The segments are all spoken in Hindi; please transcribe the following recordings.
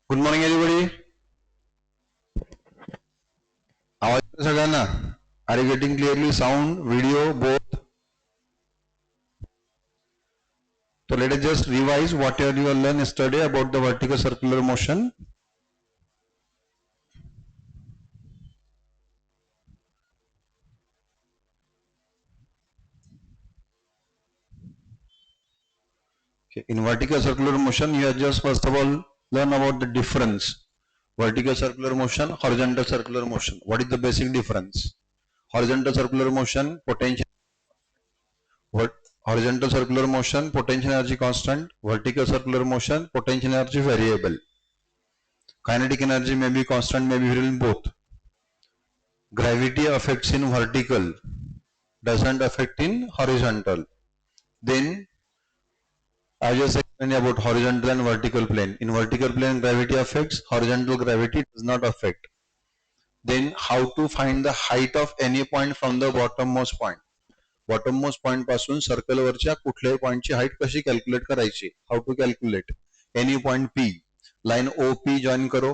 Good morning everybody. आवाज येतोय सगळ्यांना? Are you getting clearly sound video both? So let us just revise whatever you learned yesterday about the vertical circular motion. Okay. In vertical circular motion, you have just first of all learn about the difference. Vertical circular motion, horizontal circular motion. What is the basic difference? Horizontal circular motion, potential. Horizontal circular motion, potential energy constant. Vertical circular motion, potential energy variable. Kinetic energy may be constant, may be variable in both. Gravity affects in vertical, doesn't affect in horizontal. Then I just explained about horizontal and vertical plane. In vertical plane, gravity affects, horizontal gravity does not affect. Then how to find the height of any point from the bottommost point. Bottommost point पासून सर्कल वरच्या कुठल्याही पॉइंटची हाईट कशी कॅल्क्युलेट करायची. How to calculate any point P. Line OP join करो.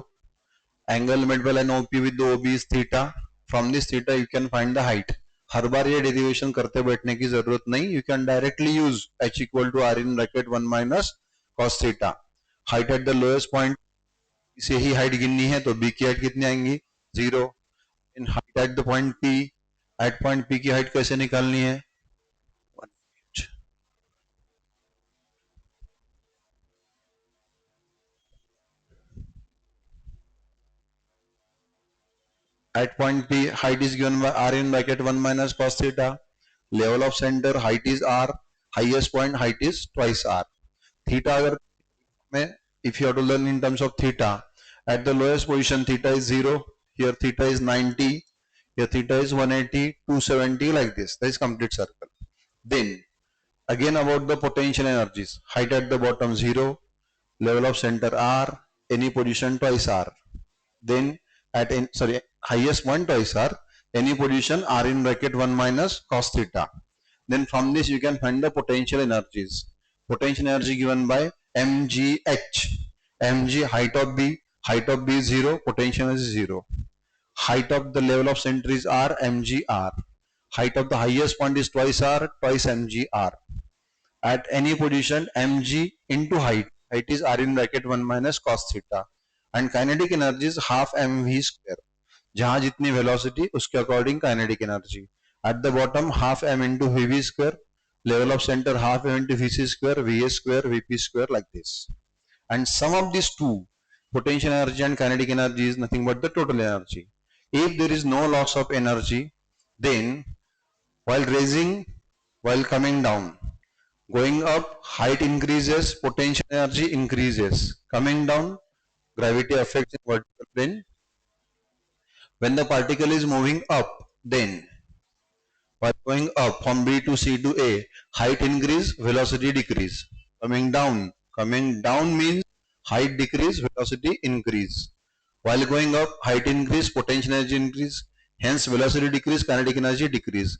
Angle made by line OP with the OB is theta. From this theta you can find the height. हर बार ये डेरिवेशन करते बैठने की जरूरत नहीं. You can directly use h equal to r in bracket 1 minus cos theta. Height at the lowest point से ही हाइट गिननी है तो b की हाइट कितनी आएंगी 0. In height at the point P. At point P की हाइट कैसे निकालनी है? At point P, height is given by r in bracket 1 minus cos theta. Level of center, height is r. Highest point, height is twice r. Theta, if you have to learn in terms of theta, at the lowest position, theta is 0. Here, theta is 90. Here, theta is 180, 270, like this. That is complete circle. Then, again about the potential energies. Height at the bottom, 0. Level of center, r. Any position, twice r. Then, at highest point twice r, any position r in bracket 1 minus cos theta. Then from this you can find the potential energies. Potential energy given by mgh. Mg, height of B. Height of B is 0, potential energy is 0. Height of the level of center is r, mg r. Height of the highest point is twice r, twice mg r. At any position, mg into height. Height is r in bracket 1 minus cos theta. And kinetic energy is half mv square. जहां जितनी वेलोसिटी उसके according kinetic energy. Eight the bottom half m into vv square. Level of center half m into vc square, va square, vp square, like this. And sum of these two, potential energy and kinetic energy, is nothing but the total energy. If there is no loss of energy, then while raising, while coming down, going up, height increases, potential energy increases. Coming down, gravity affects in vertical plane. When the particle is moving up, then while going up from B to C to A, height increase, velocity decrease. Coming down means height decrease, velocity increase. While going up, height increase, potential energy increase. Hence, velocity decrease, kinetic energy decrease.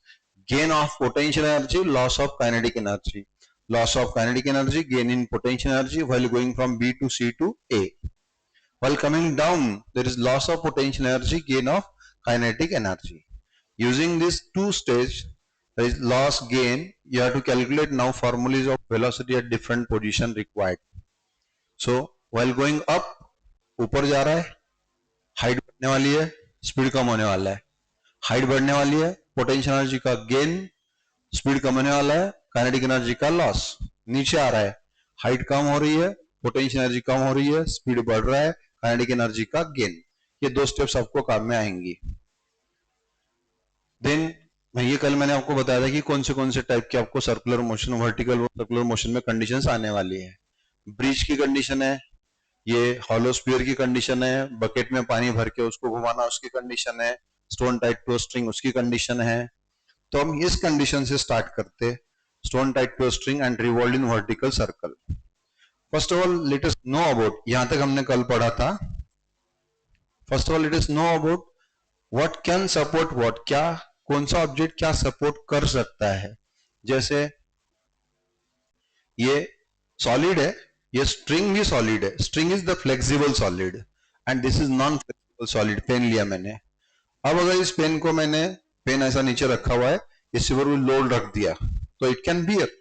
Gain of potential energy, loss of kinetic energy. Loss of kinetic energy, gain in potential energy while going from B to C to A. While coming down, there is loss of potential energy, gain of kinetic energy. Using these two stages, there is loss, gain. You have to calculate now formulas of velocity at different position required. So, while going up, ऊपर जा रहा है, हाइट बढ़ने वाली है, स्पीड कम होने वाला है. हाइट बढ़ने वाली है, पोटेंशियल एनर्जी का गेन, स्पीड कम होने वाला है, काइनेटिक एनर्जी का लॉस. नीचे आ रहा है, हाइट कम हो रही है, पोटेंशियल एनर्जी कम हो रही है, स्पीड बढ़ रहा है, काइनेटिक एनर्जी का गेन. ये दो स्टेप्स आपको काम में आएंगी. देन ये कल मैंने आपको बताया था कि कौन से टाइप के आपको circular motion, vertical circular motion में कंडीशंस आने वाली है. ब्रिज की कंडीशन है, ये हॉलो स्फीयर की कंडीशन है, बकेट में पानी भर के उसको घुमाना उसकी कंडीशन है, स्टोन टाइट टू स्ट्रिंग उसकी कंडीशन है. तो हम इस कंडीशन से स्टार्ट करते, stone tied to string and revolve in vertical circle. First of all let us know about, यहां तक हमने कल पढ़ा था. First of all let us know about what can support what, क्या कौन सा ऑब्जेक्ट क्या सपोर्ट कर सकता है. जैसे ये सॉलिड है, ये स्ट्रिंग भी सॉलिड है, string is the flexible solid and this is non flexible solid. Pen लिया मैंने, अब अगर इस पेन को मैंने, पेन ऐसा नीचे रखा हुआ है, इसके ऊपर लोड रख दिया तो इट कैन बियर।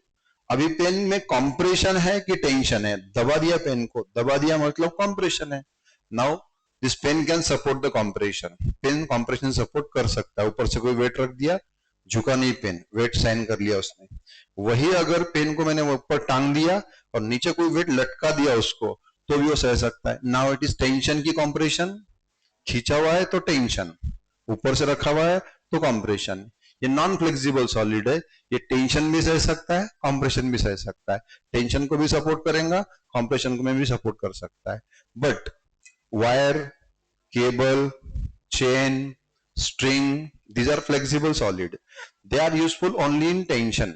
अभी पेन में कॉम्प्रेशन है कि टेंशन है? दबा दिया पेन को, दबा दिया मतलब कॉम्प्रेशन है। Now this pen can support the compression, pen compression support कर सकता है। ऊपर से कोई वेट रख दिया, झुका नहीं पेन, वेट साइन कर लिया उसने। वही अगर पेन को मैंने ऊपर टांग दिया और नीचे कोई वेट लटका दिया उसको, तो भी वो सह सकता है। नाउ इट इज टेंशन की कॉम्प्रेशन, खींचा हुआ है तो टेंशन, ऊपर से रखा हुआ है तो कॉम्प्रेशन। ये नॉन फ्लेक्सिबल सॉलिड है, ये टेंशन भी सह सकता है, कॉम्प्रेशन भी सह सकता है। टेंशन को भी सपोर्ट करेगा, कॉम्प्रेशन को में भी सपोर्ट कर सकता है। But wire, cable, chain, string, these are flexible solid, they are useful only in tension.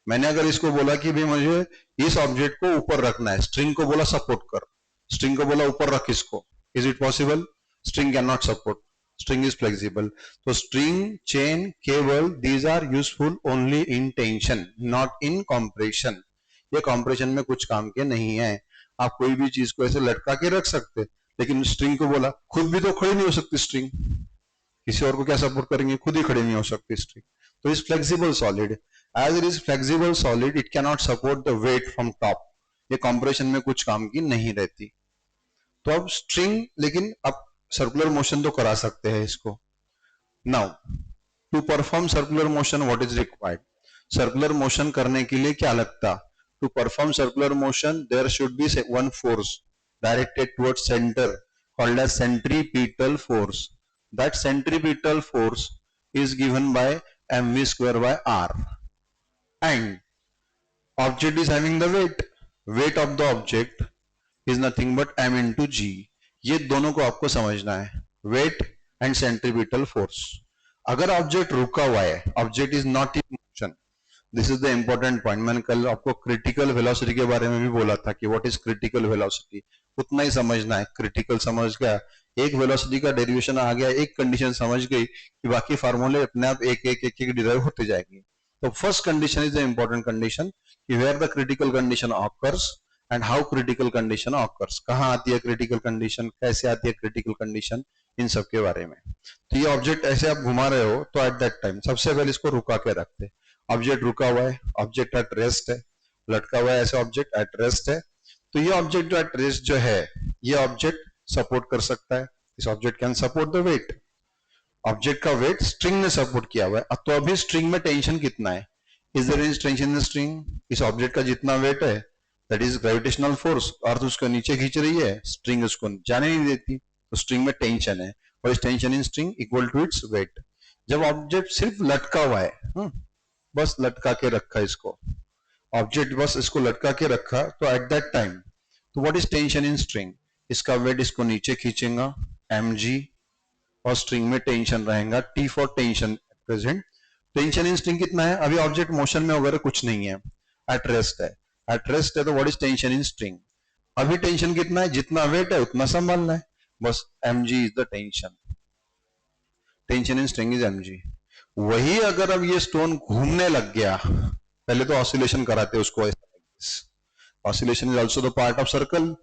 मैंने अगर इसको बोला कि भाई मुझे इस ऑब्जेक्ट को ऊपर रखना है, स्ट्रिंग को बोला सपोर्ट कर, स्ट्रिंग को बोला ऊपर रख इसको, is it possible? String can not support, string is flexible. तो string, chain, cable, these are useful only in tension, not in compression. ये कॉम्प्रेशन में कुछ काम के नहीं है। आप कोई भी चीज को ऐसे लटका के रख सकते, लेकिन स्ट्रिंग को बोला, खुद भी तो खड़ी नहीं हो सकती स्ट्रिंग, किसी और को क्या सपोर्ट करेंगे, खुद ही खड़ी नहीं हो सकती स्ट्रिंग। तो is flexible solid, as it is flexible solid it cannot support the weight from top, ये कॉम्प्रेशन में कुछ काम की नहीं रहती। तो अब स्ट्रिंग, लेकिन अब सर्कुलर मोशन तो करा सकते हैं इसको। Now to perform circular motion what is required? Circular motion करने के लिए क्या लगता? To perform circular motion there should be one force directed towards center called as centripetal force. That centripetal force is given by mv square by r, and object is having the weight of the object is nothing but m into g. ये दोनों को आपको समझना है, weight and centripetal force। अगर ऑब्जेक्ट रुका हुआ है, object is not in motion, this is the important point. मैंने कल आपको क्रिटिकल वेलोसिटी के बारे में भी बोला था कि व्हाट इज क्रिटिकल वेलोसिटी, उतना ही समझना है। क्रिटिकल समझ गया, एक वेलोसिटी का डेरिवेशन आ गया, एक कंडीशन समझ गई कि बाकी फार्मूले अपने आप एक एक एक एक डिराइव होते जाएंगे। तो first condition is the important condition कि where the critical condition occurs and how critical condition occurs, कहां आती है क्रिटिकल कंडीशन, कैसे आती है क्रिटिकल कंडीशन, इन सब के बारे में। तो ये ऑब्जेक्ट ऐसे आप घुमा रहे हो तो एट दैट टाइम सबसे पहले इसको रुका के रखते। ऑब्जेक्ट रुका हुआ है, ऑब्जेक्ट एट रेस्ट है, लटका हुआ है ऐसे, ऑब्जेक्ट एट रेस्ट है। तो ये ऑब्जेक्ट जो एट रेस्ट जो है, ये ऑब्जेक्ट सपोर्ट कर सकता है, इस object can support the weight. Object का वेट स्ट्रिंग ने सपोर्ट किया हुआ है। तो अभी स्ट्रिंग में टेंशन कितना है? Is there any tension in string? इस ऑब्जेक्ट का जितना वेट है that is gravitational force, earth उसको नीचे खींच रही है, स्ट्रिंग उसको जाने नहीं देती, तो स्ट्रिंग में टेंशन है, और इस tension in string equal to its weight. जब ऑब्जेक्ट सिर्फ लटका हुआ है, बस लटका के रखा इसको, ऑब्जेक्ट बस इसको लटका के रखा, तो एट दैट टाइम, तो what is tension in string? इसका वेट इसको नीचे खींचेगा mg, और स्ट्रिंग में टेंशन रहेगा T for tension present. Tension in string कितना है? अभी ऑब्जेक्ट मोशन में वगैरह कुछ नहीं है, एट रेस्ट है, एट रेस्ट है, तो what is tension in string? अभी टेंशन कितना है? जितना वेट है उतना संभालना है, बस mg is the tension, tension in string is mg। वही अगर अब ये स्टोन घूमने लग गया, पहले तो ऑसिलेशन कराते उसको, oscillation is also the part of circle,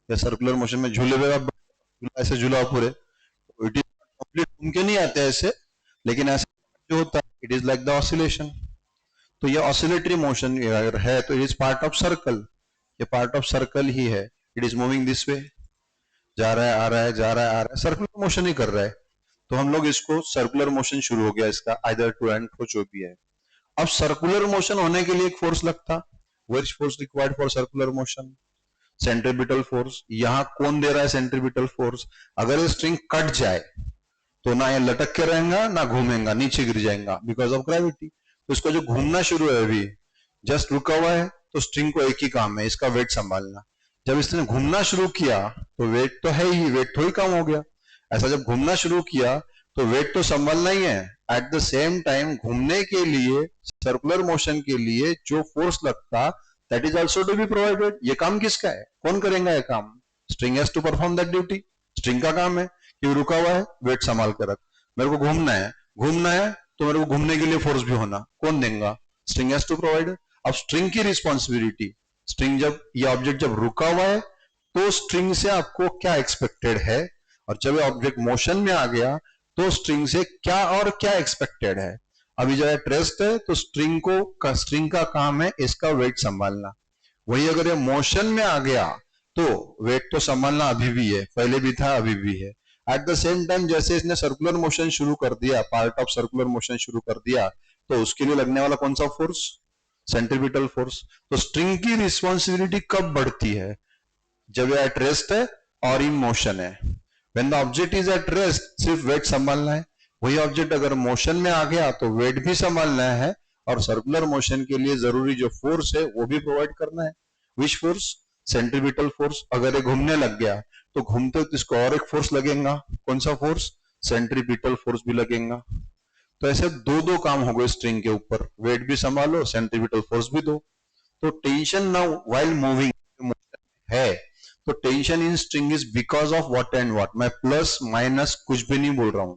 या सर्कुलर मोशन में झूले हुए ऐसे झूला पूरे, इट इज कंप्लीट घूम के नहीं आते ऐसे, लेकिन ऐसा जो होता है it is like the oscillation. तो ये ऑसिलेटरी मोशन अगर है तो it is part of circle, ये पार्ट ऑफ सर्कल ही है, it is moving this way, जा रहा है आ रहा है, जा रहा है आ रहा है, सर्कुलर मोशन ही कर रहा है। तो हम लोग इसको सर्कुलर मोशन शुरू हो गया इसका, आइदर टू एंड फ्रो जो भी है। अब सर्कुलर मोशन होने के लिए एक फोर्स लगता, which force required for circular motion? Centripetal force. यहां कौन दे रहा है सेंट्रीपिटल फोर्स? अगर ये स्ट्रिंग कट जाए तो ना ये लटक के रहेगा ना घूमेगा, नीचे गिर जाएगा बिकॉज ऑफ ग्रेविटी। तो इसको जो घूमना शुरू है, अभी जस्ट रुका हुआ है, तो स्ट्रिंग को एक ही काम है, इसका वेट संभालना। जब इसने घूमना शुरू किया तो वेट तो है ही, वेट थोड़ी कम हो गया। ऐसा जब घूमना शुरू किया तो वेट तो संभालना ही है। एट द सेम टाइम घूमने के लिए, सर्कुलर मोशन के लिए जो फोर्स लगता, that is also to be provided. ये काम किसका है? कौन करेगा ये काम? String has to perform that duty. String का काम है कि रुका हुआ है, वेट संभाल कर रख, मेरे को घूमना है, घूमना है तो मेरे को घूमने के लिए फोर्स भी होना, कौन देगा? String has to provide. अब स्ट्रिंग की रिस्पॉन्सिबिलिटी, स्ट्रिंग जब ये ऑब्जेक्ट जब रुका हुआ है तो स्ट्रिंग से आपको क्या एक्सपेक्टेड है, और जब ये ऑब्जेक्ट मोशन में आ गया तो स्ट्रिंग से क्या और क्या एक्सपेक्टेड है। अभी जो है ट्रेस्ट है तो स्ट्रिंग का काम है इसका वेट संभालना। वही अगर ये मोशन में आ गया तो वेट तो संभालना अभी भी है, पहले भी था अभी भी है। एट द सेम टाइम जैसे इसने सर्कुलर मोशन शुरू कर दिया, पार्ट ऑफ सर्कुलर मोशन शुरू कर दिया, तो उसके लिए लगने वाला कौन सा फोर्स, सेंट्रीपिटल फोर्स। तो स्ट्रिंग की रिस्पॉन्सिबिलिटी कब बढ़ती है, जब ये एट रेस्ट है और इन मोशन है। When the object is at rest सिर्फ वेट संभालना है, वही ऑब्जेक्ट अगर मोशन में आ गया तो वेट भी संभालना है, और सर्कुलर मोशन के लिए जरूरी जो फोर्स है वो भी प्रोवाइड करना है। Which force, centripetal force. अगर ये घूमने लग गया तो घूमते तो इसको और एक फोर्स लगेगा, कौन सा फोर्स, सेंट्रीपिटल फोर्स भी लगेगा। तो ऐसे दो दो काम हो गए स्ट्रिंग के ऊपर, वेट भी संभालो सेंट्रीपिटल फोर्स भी दो। तो टेंशन नाउ व्हाइल मूविंग है, तो tension in string is because of what and what. मैं प्लस माइनस कुछ भी नहीं बोल रहा हूं,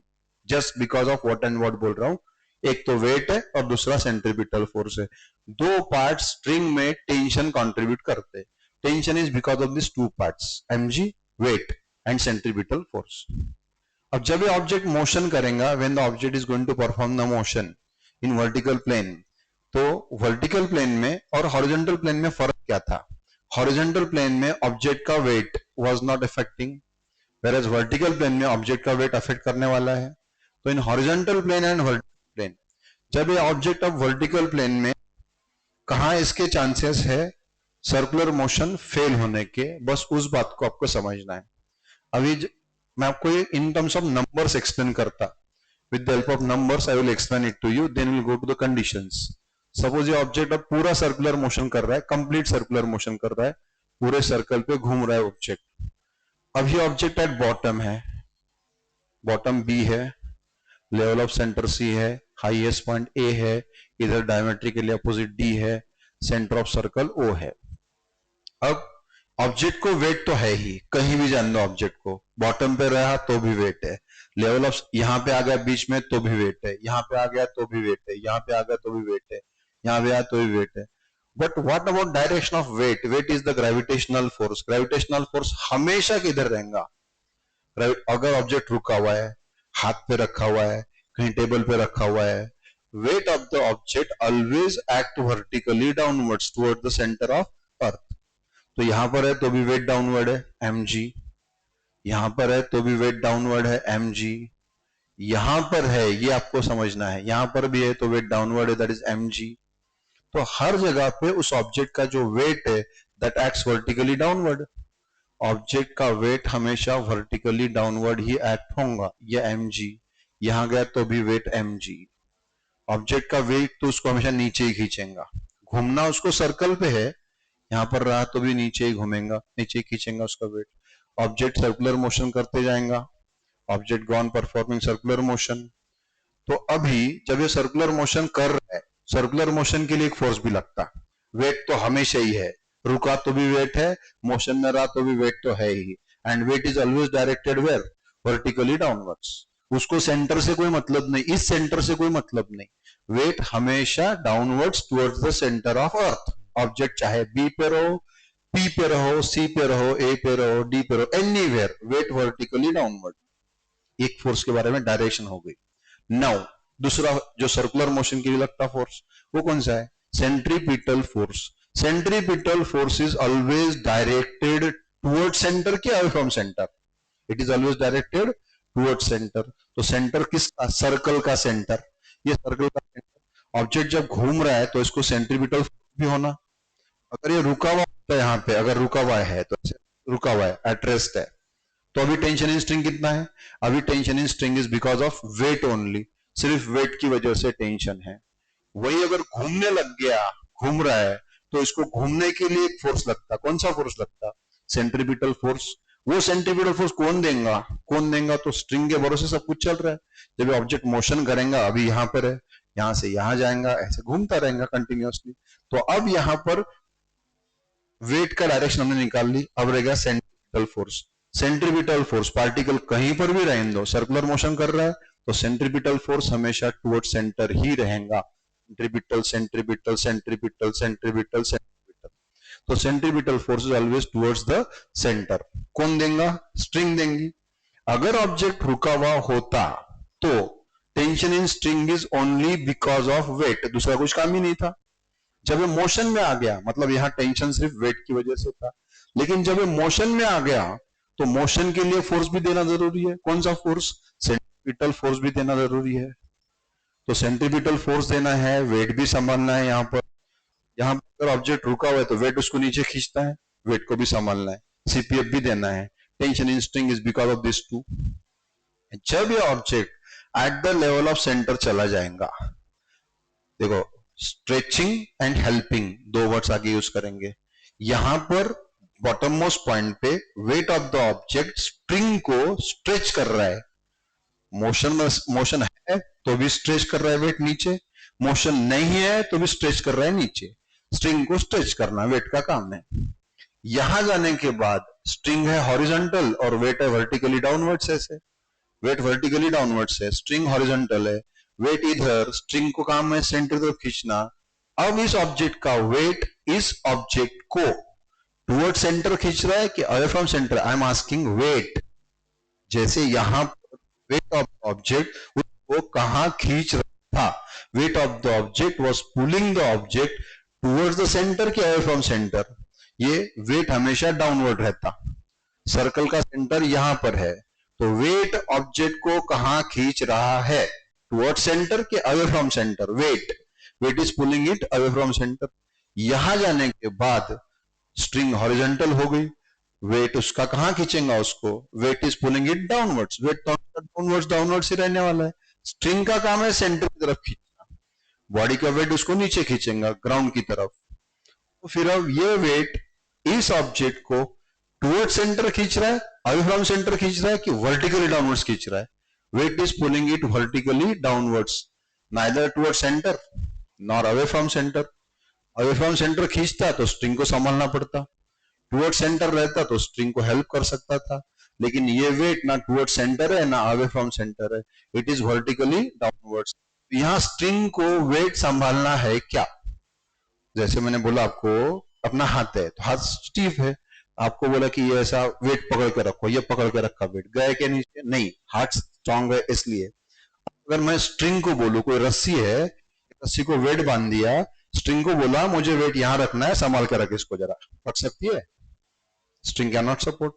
just because of what and what बोल रहा हूं। एक तो वेट है और दूसरा सेंट्रीपिटल फोर्स है। दो पार्ट स्ट्रिंग में टेंशन कंट्रीब्यूट करते हैं। Tension is because of this two parts, mg weight and centripetal force. अब जब ये ऑब्जेक्ट मोशन करेगा, when the object is going to perform the motion in vertical plane, तो वर्टिकल प्लेन में और हॉरिजॉन्टल प्लेन में फर्क क्या था। हॉरिजॉन्टल प्लेन में ऑब्जेक्ट का weight was not affecting, whereas vertical plane में ऑब्जेक्ट का वेट अफेक्ट करने वाला है। तो in horizontal plane and vertical plane, जब ये ऑब्जेक्ट अब वर्टिकल प्लेन में, कहां इसके चांसेस है सर्कुलर मोशन फेल होने के, बस उस बात को आपको समझना है। अभी मैं आपको ये in terms of numbers explain करता, with the help of numbers I will explain it to you, then we'll go to the conditions. Suppose ये ऑब्जेक्ट अब पूरा सर्कुलर मोशन कर रहा है, कंप्लीट सर्कुलर मोशन कर रहा है, पूरे सर्कल पे घूम रहा है ऑब्जेक्ट। अब ये ऑब्जेक्ट एट बॉटम है, बॉटम बी है, लेवल ऑफ सेंटर सी है, हाईएस्ट पॉइंट ए है, इधर डायमेट्री के लिए अपोजिट डी है, सेंटर ऑफ सर्कल ओ है। अब ऑब्जेक्ट को वेट तो है ही, कहीं भी जान दो ऑब्जेक्ट को, बॉटम पे रहा तो भी वेट है, लेवल ऑफ यहां पे आ गया बीच में तो भी वेट है, यहां पे आ गया तो भी वेट है, यहां पे आ गया तो भी वेट है, यहां पे आया तो भी वेट है। But what about direction of weight, weight is the gravitational force. Gravitational force हमेशा किधर रहेगा, अगर ऑब्जेक्ट रुका हुआ है, हाथ पे रखा हुआ है, कहीं टेबल पे रखा हुआ है, wait of the object always act vertically downwards toward the centre of अर्थ। तो यहां पर है तो भी वेट डाउनवर्ड है mg, यहां पर है तो भी वेट डाउनवर्ड है mg, यहां पर है ये आपको समझना है, यहां पर भी है तो वेट डाउनवर्ड है, दैट इज mg। तो हर जगह पे उस ऑब्जेक्ट का जो वेट है that acts vertically downward. Object का वेट हमेशा वर्टिकली डाउनवर्ड ही एक्ट होगा, ये mg, यहां गया तो भी वेट mg। ऑब्जेक्ट का वेट तो उसको हमेशा नीचे ही खींचेगा, घूमना उसको सर्कल पे है, यहां पर रहा तो भी नीचे ही घूमेगा, नीचे खींचेगा उसका वेट। ऑब्जेक्ट सर्कुलर मोशन करते जाएगा, object gone performing circular motion. तो अभी जब ये सर्कुलर मोशन कर रहा है, सर्कुलर मोशन के लिए एक फोर्स भी लगता, वेट तो हमेशा ही है, रुका तो भी वेट है, मोशन में रहा तो भी वेट तो है ही। And weight is always directed where, vertically downwards. उसको सेंटर से कोई मतलब नहीं, इस सेंटर से कोई मतलब नहीं, वेट हमेशा downwards towards the centre of earth. Object चाहे बी पे रहो, पी पे रहो, सी पे रहो, ए पे रहो, डी पे रहो, एनीवेयर वेट वर्टिकली डाउनवर्ड। एक फोर्स के बारे में डायरेक्शन हो गई। नाउ दूसरा जो सर्कुलर मोशन के लिए लगता फोर्स, वो कौन सा है, centripetal force. Centripetal force is always directed toward centre, क्या है from centre, it is always directed toward centre. तो सेंटर किसका, सर्कल का सेंटर, ये सर्कल का सेंटर। ऑब्जेक्ट जब घूम रहा है तो इसको सेंट्रीपिटल भी होना। अगर ये रुका हुआ है यहाँ पे, अगर रुका हुआ है तो रुका हुआ है, एट रेस्ट है, तो अभी टेंशन इन स्ट्रिंग कितना है, अभी tension in string is because of weight only, सिर्फ वेट की वजह से टेंशन है। वही अगर घूमने लग गया, घूम रहा है, तो इसको घूमने के लिए एक फोर्स लगता, कौन सा फोर्स लगता, सेंट्रीपिटल फोर्स। वो सेंट्रीपिटल फोर्स कौन देगा, कौन देगा, तो स्ट्रिंग के भरोसे सब कुछ चल रहा है। जब ऑब्जेक्ट मोशन करेगा, अभी यहां पर है, यहां से यहां जाएगा, ऐसे घूमता रहेगा कंटिन्यूअसली। तो अब यहां पर वेट का डायरेक्शन हमने निकाल ली, अब रहेगा centripetal force. Centripetal force particle कहीं पर भी रहने दो, सर्कुलर मोशन कर रहा है तो सेंट्रीपिटल फोर्स हमेशा टुवर्ड सेंटर ही रहेगा, centripetal centripetal centripetal centripetal centripetal. तो centripetal force is always towards the centre. कौन देगा? स्ट्रिंग देंगी। अगर ऑब्जेक्ट रुका हुआ होता तो tension in string is only because of weight, दूसरा कुछ काम ही नहीं था। जब ये मोशन में आ गया मतलब यहां टेंशन सिर्फ वेट की वजह से था, लेकिन जब ये मोशन में आ गया तो मोशन के लिए फोर्स भी देना जरूरी है। कौन सा फोर्स? सेंट्रीपिटल फोर्स भी देना जरूरी है। तो सेंट्रीपिटल फोर्स देना है, वेट भी संभालना है। यहां पर अगर ऑब्जेक्ट रुका हुआ है तो वेट उसको नीचे खींचता है, वेट को भी संभालना है, सीपीएफ भी देना है। Tension in string is because of this too. जब ये object at the level of centre चला जाएगा, देखो स्ट्रेचिंग एंड हेल्पिंग दो वर्ड्स आगे यूज करेंगे। यहां पर बॉटम मोस्ट पॉइंट पे weight of the object string को स्ट्रेच कर रहा है। मोशन है तो भी स्ट्रेच कर रहा है वेट नीचे, मोशन नहीं है तो भी स्ट्रेच कर रहा है नीचे। स्ट्रिंग को स्ट्रेच करना वेट का काम है। यहां जाने के बाद स्ट्रिंग है हॉरिजॉन्टल और वेट है वर्टिकली डाउनवर्ड से। वेट वर्टिकली डाउनवर्ड से, स्ट्रिंग हॉरिजॉन्टल है, वेट इधर, स्ट्रिंग को काम है सेंटर तरफ खींचना। अब इस ऑब्जेक्ट का वेट इस ऑब्जेक्ट को टुवर्ड सेंटर खींच रहा है कि away from centre? I am asking weight. जैसे यहां वेट ऑफ ऑब्जेक्ट उसको कहां खींच रहा था? Wait of the object was pulling the object towards the centre कि अवे फ्रॉम सेंटर? ये वेट हमेशा डाउनवर्ड रहता। सर्कल का सेंटर यहां पर है तो वेट ऑब्जेक्ट को कहां खींच रहा है? टुवर्ड सेंटर के away from centre? Weight is pulling it away from centre. यहां जाने के बाद स्ट्रिंग हॉरिजॉन्टल हो गई, वेट उसका कहां खींचेगा उसको? Weight is pulling it downwards. Weight downwards ही रहने वाला है। स्ट्रिंग का काम है सेंटर की तरफ खींचना, बॉडी का वेट उसको नीचे खींचेगा ग्राउंड की तरफ। तो फिर अब ये वेट इस ऑब्जेक्ट को टुवर्ड सेंटर खींच रहा है, अवे फ्रॉम सेंटर खींच रहा है कि वर्टिकली डाउनवर्ड्स खींच रहा है? Weight is pulling it vertically downwards, neither toward centre nor away from centre. Away from centre खींचता तो स्ट्रिंग को संभालना पड़ता, टुवर्ड सेंटर रहता तो स्ट्रिंग को हेल्प कर सकता था। लेकिन ये वेट ना टुवर्ड सेंटर है ना अवे फ्रॉम सेंटर है, इट इज वर्टिकली डाउनवर्ड्स। यहां स्ट्रिंग को वेट संभालना है क्या? जैसे मैंने बोला आपको अपना हाथ है तो हाथ स्टीफ है, आपको बोला कि ये ऐसा वेट पकड़ के रखो, ये पकड़ के रखा, वेट गए के नीचे? नहीं, हाथ स्ट्रांग है इसलिए। अगर मैं स्ट्रिंग को बोलूं कोई रस्सी है, रस्सी को वेट बांध दिया, स्ट्रिंग को बोला मुझे वेट यहां रखना है, संभाल के रख इसको जरा, रख सकती है? String can not support.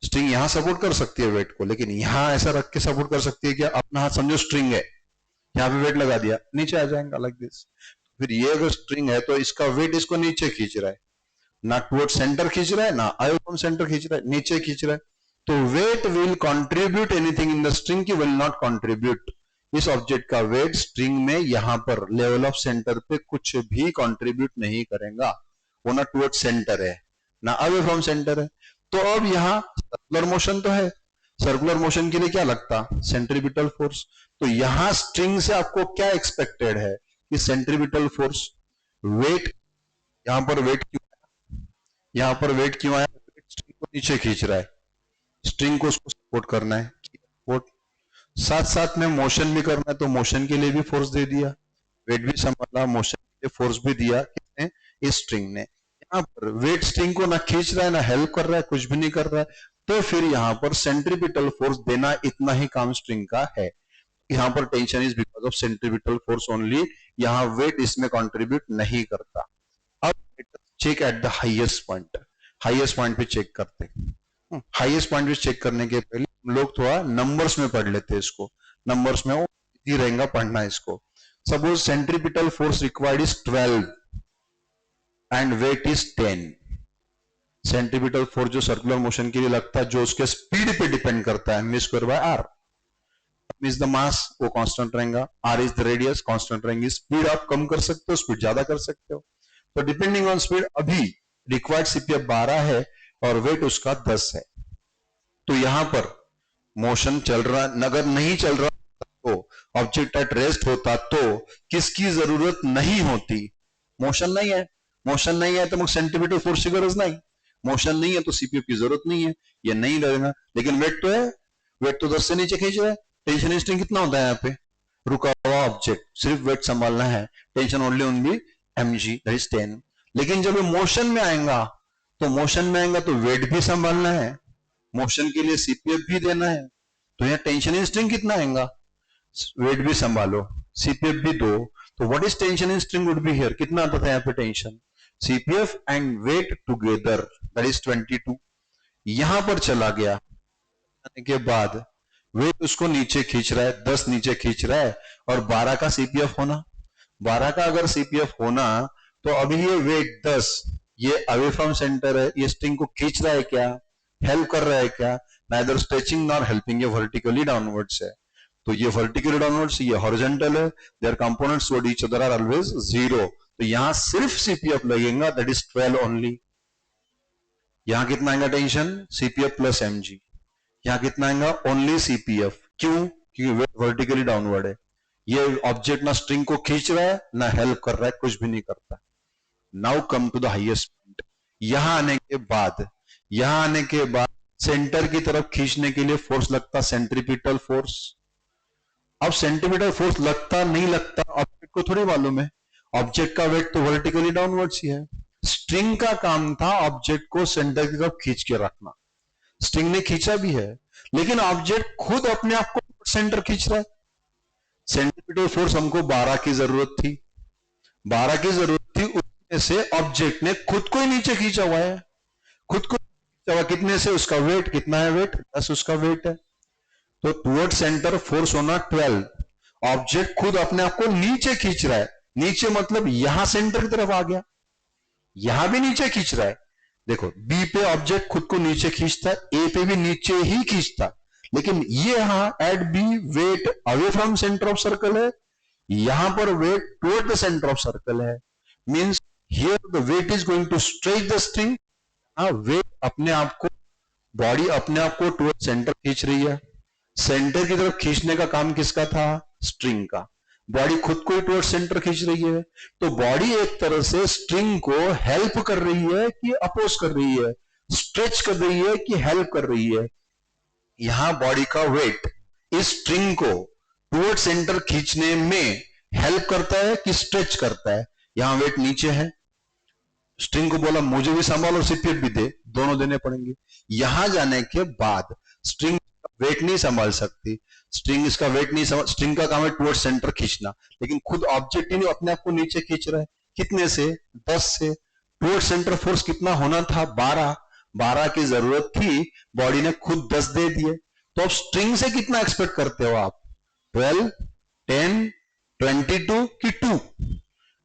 String यहां सपोर्ट कर सकती है वेट को, लेकिन यहां ऐसा रख के सपोर्ट कर सकती है क्या? अपना हाथ समझो स्ट्रिंग है, यहां पे वेट लगा दिया, नीचे आ जाएगा लाइक दिस। फिर ये अगर स्ट्रिंग है तो इसका वेट इसको नीचे खींच रहा है, ना टुवर्ड सेंटर खींच रहा है ना अवे फ्रॉम सेंटर खींच रहा है, नीचे खींच रहा है। तो weight will contribute anything in the string की विल नॉट कंट्रीब्यूट। इस ऑब्जेक्ट का वेट स्ट्रिंग में यहां पर लेवल ऑफ सेंटर पे कुछ भी कंट्रीब्यूट नहीं करेगा, वो ना टुवर्ड सेंटर है ना अवे फ्रॉम सेंटर है। तो अब यहां सर्कुलर मोशन तो है, सर्कुलर मोशन के लिए क्या लगता? Centripetal force. तो यहां स्ट्रिंग से आपको क्या एक्सपेक्टेड है कि सेंट्रीपिटल फोर्स, वेट, यहां पर वेट क्यों, यहां पर वेट क्यों आया? स्ट्रिंग को नीचे खींच रहा है, स्ट्रिंग को उसको सपोर्ट करना है, सपोर्ट, साथ साथ में मोशन भी करना है, तो मोशन के लिए भी फोर्स दे दिया, वेट भी संभाला, मोशन के लिए फोर्स भी दिया किसने? इस स्ट्रिंग ने। यहाँ पर वेट स्ट्रिंग को ना खींच रहा है ना हेल्प कर रहा है, कुछ भी नहीं कर रहा है, तो फिर यहाँ पर सेंट्रीपिटल फोर्स देना इतना ही काम स्ट्रिंग का है। यहाँ पर tension is because of centripetal force only, यहाँ वेट इसमें कंट्रीब्यूट नहीं करता। अब check at the highest point पे चेक करते हैं। हाईएस्ट पॉइंट पे चेक करने के पहले हम लोग थोड़ा नंबर्स में पढ़ लेते हैं इसको, नंबर्स में वो इजी रहेगा पढ़ना इसको। Suppose centripetal force required is 12 and weight is 10। Centripetal force जो सर्कुलर मोशन के लिए लगता है, जो उसके स्पीड पे डिपेंड करता है, m² by r means the mass, वो कांस्टेंट रहेगा, r is the radius, constant रहेंगी। स्पीड आप कम कर सकते हो, स्पीड ज्यादा कर सकते हो, तो डिपेंडिंग ऑन स्पीड। अभी रिक्वायर्ड सीपीएफ 12 है और वेट उसका 10 है। तो यहां पर मोशन चल रहा, अगर नहीं चल रहा तो ऑब्जेक्ट एट रेस्ट होता तो किसकी जरूरत नहीं होती? मोशन नहीं है, मोशन नहीं है तो मग सेंट्रीपिटल फोर्स की गरज नहीं, मोशन नहीं है तो सीपीएफ की जरूरत नहीं है, ये नहीं लगेगा। लेकिन वेट तो है, वेट तो 10 से नीचे खींच रहा है। टेंशन स्ट्रिंग कितना होता है यहाँ पे? रुका हुआ ऑब्जेक्ट, सिर्फ वेट संभालना है, tension only on the mg, that is 10। लेकिन जब ये मोशन में आएगा तो वेट भी संभालना है, मोशन के लिए सीपीएफ भी देना है, तो यहाँ टेंशन इन स्ट्रिंग कितना आएगा, वेट भी संभालो सीपीएफ भी दो, तो what is tension in string would be here, कितना आता था यहाँ पे tension, CPF and weight together that is 22। यहां पर चला गया के बाद वेट उसको नीचे खींच रहा है, 10 नीचे खींच रहा है, और 12 का सीपीएफ होना, 12 का अगर सीपीएफ होना तो अभी ये वेट 10 ये अवे फ्रॉम सेंटर है, ये स्ट्रिंग को खींच रहा है क्या, हेल्प कर रहा है क्या, नाइदर स्ट्रेचिंग नॉर हेल्पिंग, ये वर्टिकली डाउनवर्ड्स है, तो ये वर्टिकली डाउनवर्ड्स, ये हॉरिजॉन्टल है, their components toward each other are always 0, तो यहां सिर्फ सीपीएफ लगेगा, दैट इज 12 ओनली। यहां कितना आएगा टेंशन, सीपीएफ प्लस एमजी, यहां कितना आएगा ओनली सीपीएफ, क्यों, क्योंकि वेट वर्टिकली डाउनवर्ड है, ये ऑब्जेक्ट ना स्ट्रिंग को खींच रहा है ना हेल्प कर रहा है, कुछ भी नहीं करता। Now come to the highest point, यहां आने के बाद सेंटर की तरफ खींचने के लिए फोर्स लगता, सेंट्रीपिटल फोर्स। अब सेंट्रीपिटल फोर्स लगता नहीं लगता ऑब्जेक्ट को थोड़ी मालूम है, ऑब्जेक्ट का वेट तो वर्टिकली डाउनवर्ड्स ही है, स्ट्रिंग का काम था ऑब्जेक्ट को सेंटर की तरफ खींच के रखना, स्ट्रिंग ने खींचा भी है, लेकिन ऑब्जेक्ट खुद अपने आप को सेंटर खींच रहा है। सेंट्रीपिटल फोर्स हमको 12 की जरूरत थी, 12 की जरूरत थी, उसमें से ऑब्जेक्ट ने खुद को ही नीचे खींचा हुआ है, खुद को खींचा हुआ कितने से, उसका वेट कितना है, वेट 10 उसका वेट है, तो टुवर्ड सेंटर फोर्स होना 12, ऑब्जेक्ट खुद अपने आप को नीचे खींच रहा है, नीचे मतलब यहां सेंटर की तरफ आ गया, यहां भी नीचे खींच रहा है, देखो बी पे ऑब्जेक्ट खुद को नीचे खींचता है, ए पे भी नीचे ही खींचता, लेकिन ये यहां at B weight away from centre of circle है, यहां पर weight toward the centre of circle है, means here the weight is going to stretch the string, weight अपने आप को, बॉडी अपने आप को टुवर्ड सेंटर खींच रही है, सेंटर की तरफ खींचने का काम किसका था, स्ट्रिंग का, बॉडी खुद को ही टुवर्ड सेंटर खींच रही है, तो बॉडी एक तरह से स्ट्रिंग को हेल्प कर रही है कि अपोज कर रही है, स्ट्रेच कर रही है कि हेल्प कर रही है। यहां बॉडी का वेट इस स्ट्रिंग को टुवर्ड सेंटर खींचने में हेल्प करता है कि स्ट्रेच करता है, यहां वेट नीचे है, स्ट्रिंग को बोला मुझे भी संभाल और सीपीएफ भी दे, दोनों देने पड़ेंगे, यहां जाने के बाद स्ट्रिंग वेट नहीं संभाल सकती, स्ट्रिंग इसका वेट नहीं संभाल, स्ट्रिंग का काम है टुवर्ड सेंटर खींचना, लेकिन खुद ऑब्जेक्ट ही अपने आप को नीचे खींच रहा है, कितने से, 10 से, टुवर्ड सेंटर फोर्स कितना होना था, 12, 12 की जरूरत थी, बॉडी ने खुद 10 दे दिए, तो अब स्ट्रिंग से कितना एक्सपेक्ट करते हो आप, 12, 10, 22 कि 2,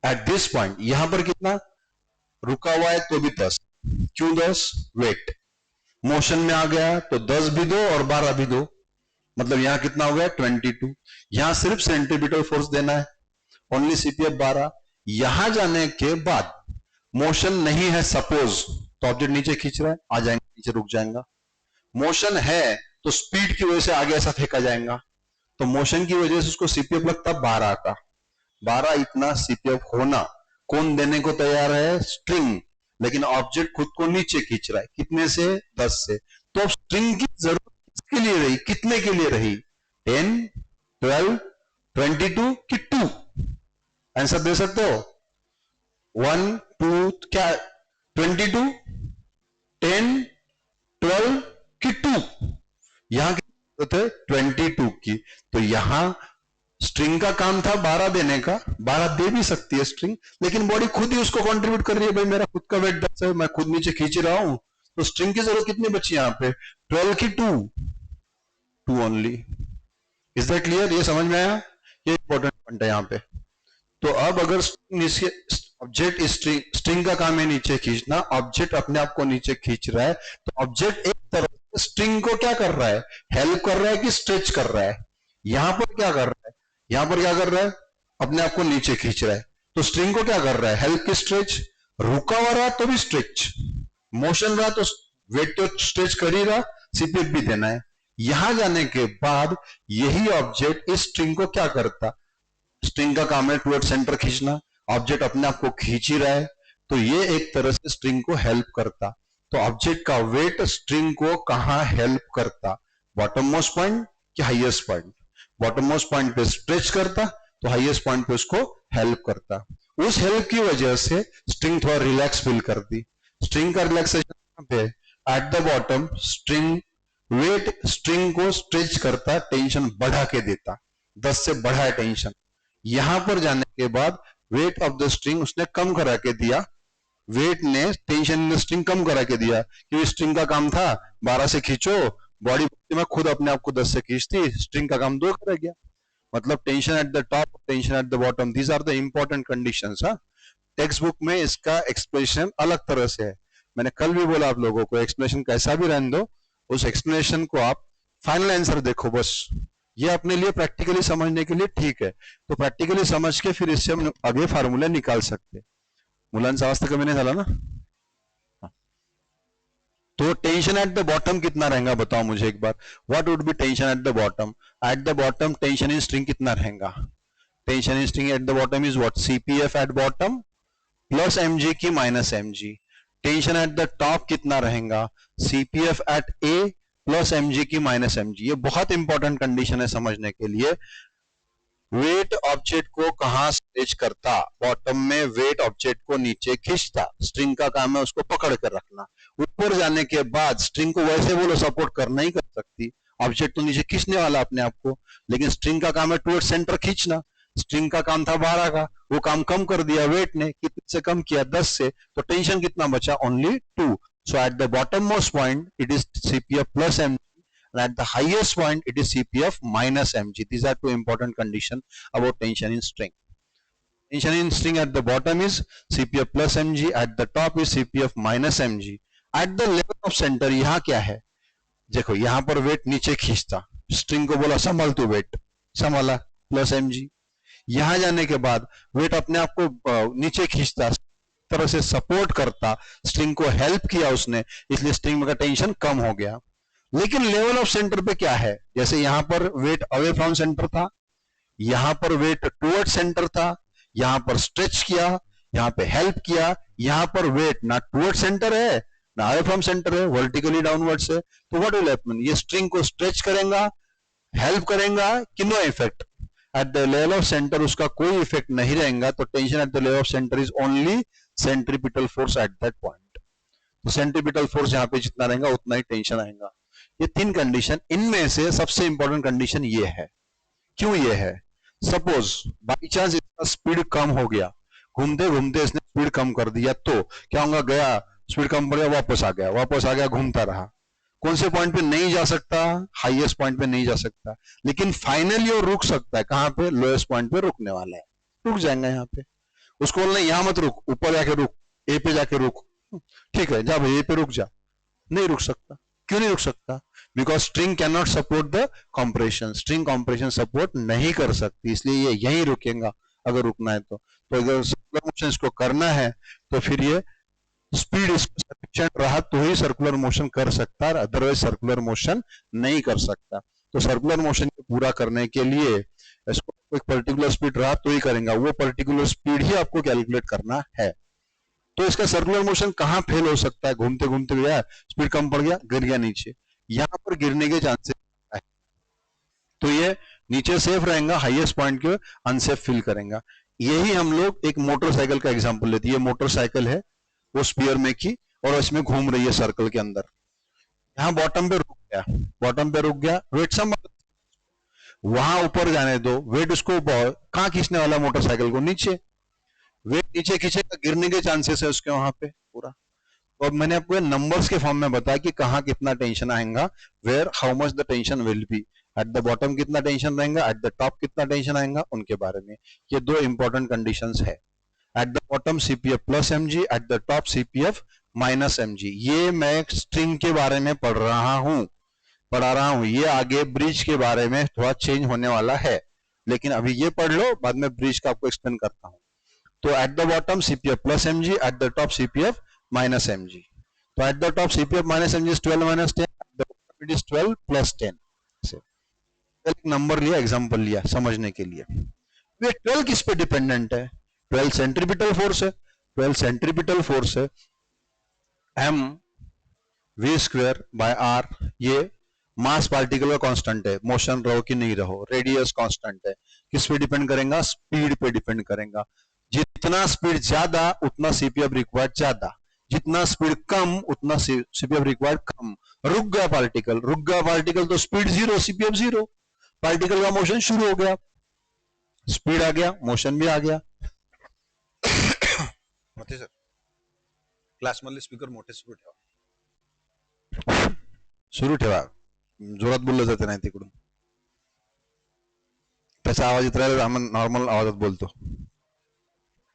एट दिस पॉइंट यहां पर कितना रुका हुआ है तो भी 10, क्यों 10, वेट मोशन में आ गया तो 10 भी दो और 12 भी दो, मतलब यहां कितना हो गया 22, यहां सिर्फ सेंट्रीपिटल फोर्स देना है, ओनली सीपीएफ 12, यहां जाने के बाद मोशन नहीं है सपोज, तो ऑब्जेक्ट नीचे खींच रहा है, आ जाएंगे नीचे रुक जाएगा, मोशन है तो स्पीड की वजह से आगे ऐसा फेंका जाएगा, तो मोशन की वजह से उसको सीपीएफ लगता 12 का, 12 इतना सीपीएफ होना कौन देने को तैयार है, स्ट्रिंग, लेकिन ऑब्जेक्ट खुद को नीचे खींच रहा है, कितने से, 10 से, तो अब स्ट्रिंग की जरूरत किसके लिए रही, कितने के लिए रही, 10, 12, 22 कि 2, आंसर दे सकते हो, 1, 2 क्या, 22, 10, 12 कि 2, यहां की जरूरत है 22 की, तो यहां स्ट्रिंग का काम था 12 देने का, 12 दे भी सकती है स्ट्रिंग, लेकिन बॉडी खुद ही उसको कंट्रीब्यूट कर रही है, भाई मेरा खुद का वेट 10 है, मैं खुद नीचे खींच रहा हूं, तो स्ट्रिंग की जरूरत कितनी बची यहां पे, 12 की 2 ओनली, इज दैट क्लियर, ये समझ में आया, ये इंपॉर्टेंट पॉइंट है यहां पे। तो अब अगर ऑब्जेक्ट स्ट्रिंग का काम है नीचे खींचना, ऑब्जेक्ट अपने आप को नीचे खींच रहा है, तो ऑब्जेक्ट एक तरह से स्ट्रिंग को क्या कर रहा है, हेल्प कर रहा है कि स्ट्रेच कर रहा है, यहां पर क्या कर रहा है, यहां पर क्या कर रहा है, अपने आप को नीचे खींच रहा है, तो स्ट्रिंग को क्या कर रहा है, हेल्प की स्ट्रेच, रुका हुआ रहा तो भी स्ट्रेच, मोशन रहा तो वेट तो स्ट्रेच कर ही रहा, सीपीएफ भी देना है, यहां जाने के बाद यही ऑब्जेक्ट इस स्ट्रिंग को क्या करता, स्ट्रिंग का काम है टुवर्ड सेंटर खींचना, ऑब्जेक्ट अपने आप को खींच ही रहा है, तो ये एक तरह से स्ट्रिंग को हेल्प करता, तो ऑब्जेक्ट का वेट स्ट्रिंग को कहां हेल्प करता, बॉटम मोस्ट पॉइंट कि highest point, bottom most point पे स्ट्रेच करता, तो हाईएस्ट पॉइंट पे उसको हेल्प करता, उस हेल्प की वजह से स्ट्रिंग थोड़ा रिलैक्स फील करती। स्ट्रिंग का रिलैक्सेशन कहां पे? At the bottom string weight string को स्ट्रेच करता, टेंशन बढ़ा के देता, 10 से बढ़ा है टेंशन। यहां पर जाने के बाद वेट ऑफ द स्ट्रिंग उसने कम करा के दिया, वेट ने टेंशन इन द स्ट्रिंग कम करा के दिया, क्योंकि स्ट्रिंग का काम था 12 से खींचो, बॉडी में खुद अपने आप को 10 से खींचती, स्ट्रिंग का काम 2 कर गया। मतलब tension at the top, tension at the bottom, these are the important conditions. Text book में इसका एक्सप्लेनेशन अलग तरह से है। मैंने कल भी बोला आप लोगों को, एक्सप्लेनेशन कैसा भी रहने दो, उस एक्सप्लेनेशन को आप फाइनल आंसर देखो बस। ये अपने लिए प्रैक्टिकली समझने के लिए ठीक है, तो प्रैक्टिकली समझ के फिर इससे हम आगे फार्मूला निकाल सकते। मुलांचा आवाज कमी नहीं झाला ना? तो टेंशन एट द बॉटम कितना रहेगा बताओ मुझे एक बार, what would be tension at the bottom? At the bottom tension in string कितना रहेगा? Tension in string at the bottom is what? CPF at bottom plus MG की minus MG. Tension at the top कितना रहेगा? CPF at A plus MG की माइनस एमजी। ये बहुत इंपॉर्टेंट कंडीशन है समझने के लिए। वेट ऑब्जेक्ट को कहां स्ट्रेच करता? बॉटम में वेट ऑब्जेक्ट को नीचे खींचता, स्ट्रिंग का काम है उसको पकड़ कर रखना। ऊपर जाने के बाद स्ट्रिंग को वैसे बोलो सपोर्ट करना ही कर सकती, ऑब्जेक्ट तो नीचे खींचने वाला अपने आप को, लेकिन स्ट्रिंग का काम है टुवर्ड सेंटर खींचना। स्ट्रिंग का काम था 12 का, वो काम कम कर दिया वेट ने, कितने से कम किया? 10 से, तो टेंशन कितना बचा? Only 2। So at the bottom most point it is CPF plus M, and at the highest point it is CPF minus mg. These are two important conditions about tension in string. Tension in string at the bottom is CPF plus mg, at the top is CPF minus mg. At the level of center यहाँ क्या है? देखो यहाँ पर वेट नीचे खींचता, स्ट्रिंग को बोला संभाल तू, वेट संभाला प्लस mg। यहाँ जाने के बाद वेट अपने आप को नीचे खींचता, तरह से सपोर्ट करता, स्ट्रिंग को हेल्प किया उसने, इसलिए स्ट्रिंग का टेंशन कम हो गया। लेकिन लेवल ऑफ सेंटर पे क्या है? जैसे यहां पर वेट अवे फ्रॉम सेंटर था, यहां पर वेट टुवर्ड सेंटर था, यहां पर स्ट्रेच किया, यहां पे हेल्प किया, यहां पर वेट ना टुवर्ड सेंटर है ना अवे फ्रॉम सेंटर है, वर्टिकली डाउनवर्ड से। तो व्हाट विल हैपन? ये स्ट्रिंग को स्ट्रेच करेगा, हेल्प करेगा कि no effect? At the level of centre उसका कोई इफेक्ट नहीं रहेगा, तो tension at the level of centre is only centripetal force at that point. तो सेंट्रीपिटल फोर्स यहाँ पे जितना रहेगा उतना ही टेंशन आएगा। ये 3 कंडीशन, इनमें से सबसे इंपॉर्टेंट कंडीशन ये है। क्यों ये है? सपोज बाई चांस इसका स्पीड कम हो गया, घूमते घूमते इसने स्पीड कम कर दिया, तो क्या होगा? गया स्पीड कम पड़ गया, वापस आ गया, घूमता रहा। कौन से पॉइंट पे नहीं जा सकता? हाईएस्ट पॉइंट पे नहीं जा सकता, लेकिन फाइनली वो रुक सकता है। कहां पे? लोएस्ट पॉइंट पे रुकने वाला है, रुक जाएंगे यहाँ पे। उसको बोलना यहां मत रुक, ऊपर जाके रुक, ए पे जाके रुक, ठीक है जा भाई ए पे रुक जा। नहीं रुक सकता। क्यों नहीं रुक सकता? Because string can not support the compression, string compression support नहीं कर सकती, इसलिए ये यहीं रुकेगा अगर रुकना है तो। अगर सर्कुलर मोशन इसको करना है तो फिर ये स्पीड इसको सफिशिएंट रहा तो ही सर्कुलर मोशन कर सकता है, अदरवाइज सर्कुलर मोशन नहीं कर सकता। तो सर्कुलर मोशन को पूरा करने के लिए इसको एक पर्टिकुलर स्पीड रहा तो ही करेगा, वो पर्टिकुलर स्पीड ही आपको कैलकुलेट करना है। तो इसका सर्कुलर मोशन कहां फेल हो सकता है? घूमते घूमते गया, स्पीड कम पड़ गया, गिर गया नीचे, यहां पर गिरने के चांसेस है। तो ये नीचे सेफ रहेगा, हाईएस्ट पॉइंट के अनसेफ फील करेगा। यही हम लोग एक मोटरसाइकिल का एग्जांपल लेते हैं। ये मोटरसाइकिल है, वो स्पीयर में की और इसमें घूम रही है सर्कल के अंदर। यहाँ बॉटम पे रुक गया, वेट संभाल, वहां ऊपर जाने दो, वेट उसको कहां खींचने वाला? मोटरसाइकिल को नीचे। वेट नीचे खींचेगा, गिरने के चांसेस है उसके वहां पे पूरा। तो अब मैंने आपको नंबर्स के फॉर्म में बताया कि कहां कितना टेंशन आएगा, where how much the tension will be. At the bottom कितना टेंशन रहेगा, एट द टॉप कितना टेंशन आएगा, उनके बारे में। ये 2 इंपॉर्टेंट कंडीशंस है। At the bottom CPF plus MG, at the top CPF minus MG. ये मैं स्ट्रिंग के बारे में पढ़ा रहा हूं। ये आगे ब्रिज के बारे में थोड़ा चेंज होने वाला है, लेकिन अभी ये पढ़ लो, बाद में ब्रिज का आपको एक्सप्लेन करता हूं। तो at the bottom CPF plus MG, at the top CPF minus MG. तो at the top CPF minus MG is 12 minus 10, at the bottom it is 12 plus 10। एक नंबर लिया, एग्जांपल लिया समझने के लिए। ये 12 किस पे डिपेंडेंट है? 12 सेंट्रीपिटल फोर्स है। 12 सेंट्रीपिटल फोर्स है, M V square by R. ये मास पार्टिकल का कांस्टेंट है, मोशन रहो कि नहीं रहो, रेडियस कांस्टेंट है। किस पे डिपेंड करेगा? स्पीड पे डिपेंड करेगा। जितना स्पीड ज्यादा उतना सीपीएफ रिक्वायर्ड ज्यादा, जितना स्पीड कम उतना सीपीएफ रिक्वायर्ड कम। रुक गया पार्टिकल तो speed zero, CPF zero, particle का मोशन शुरू हो गया, स्पीड आ गया, मोशन भी आ गया। मोठे सर क्लास मधले स्पीकर मोठे सुरू ठेवा, जोरात बोललं जाते नाही तिकडून, त्याचा आवाज येत राहिला, आम्ही नॉर्मल आवाजात बोलतो।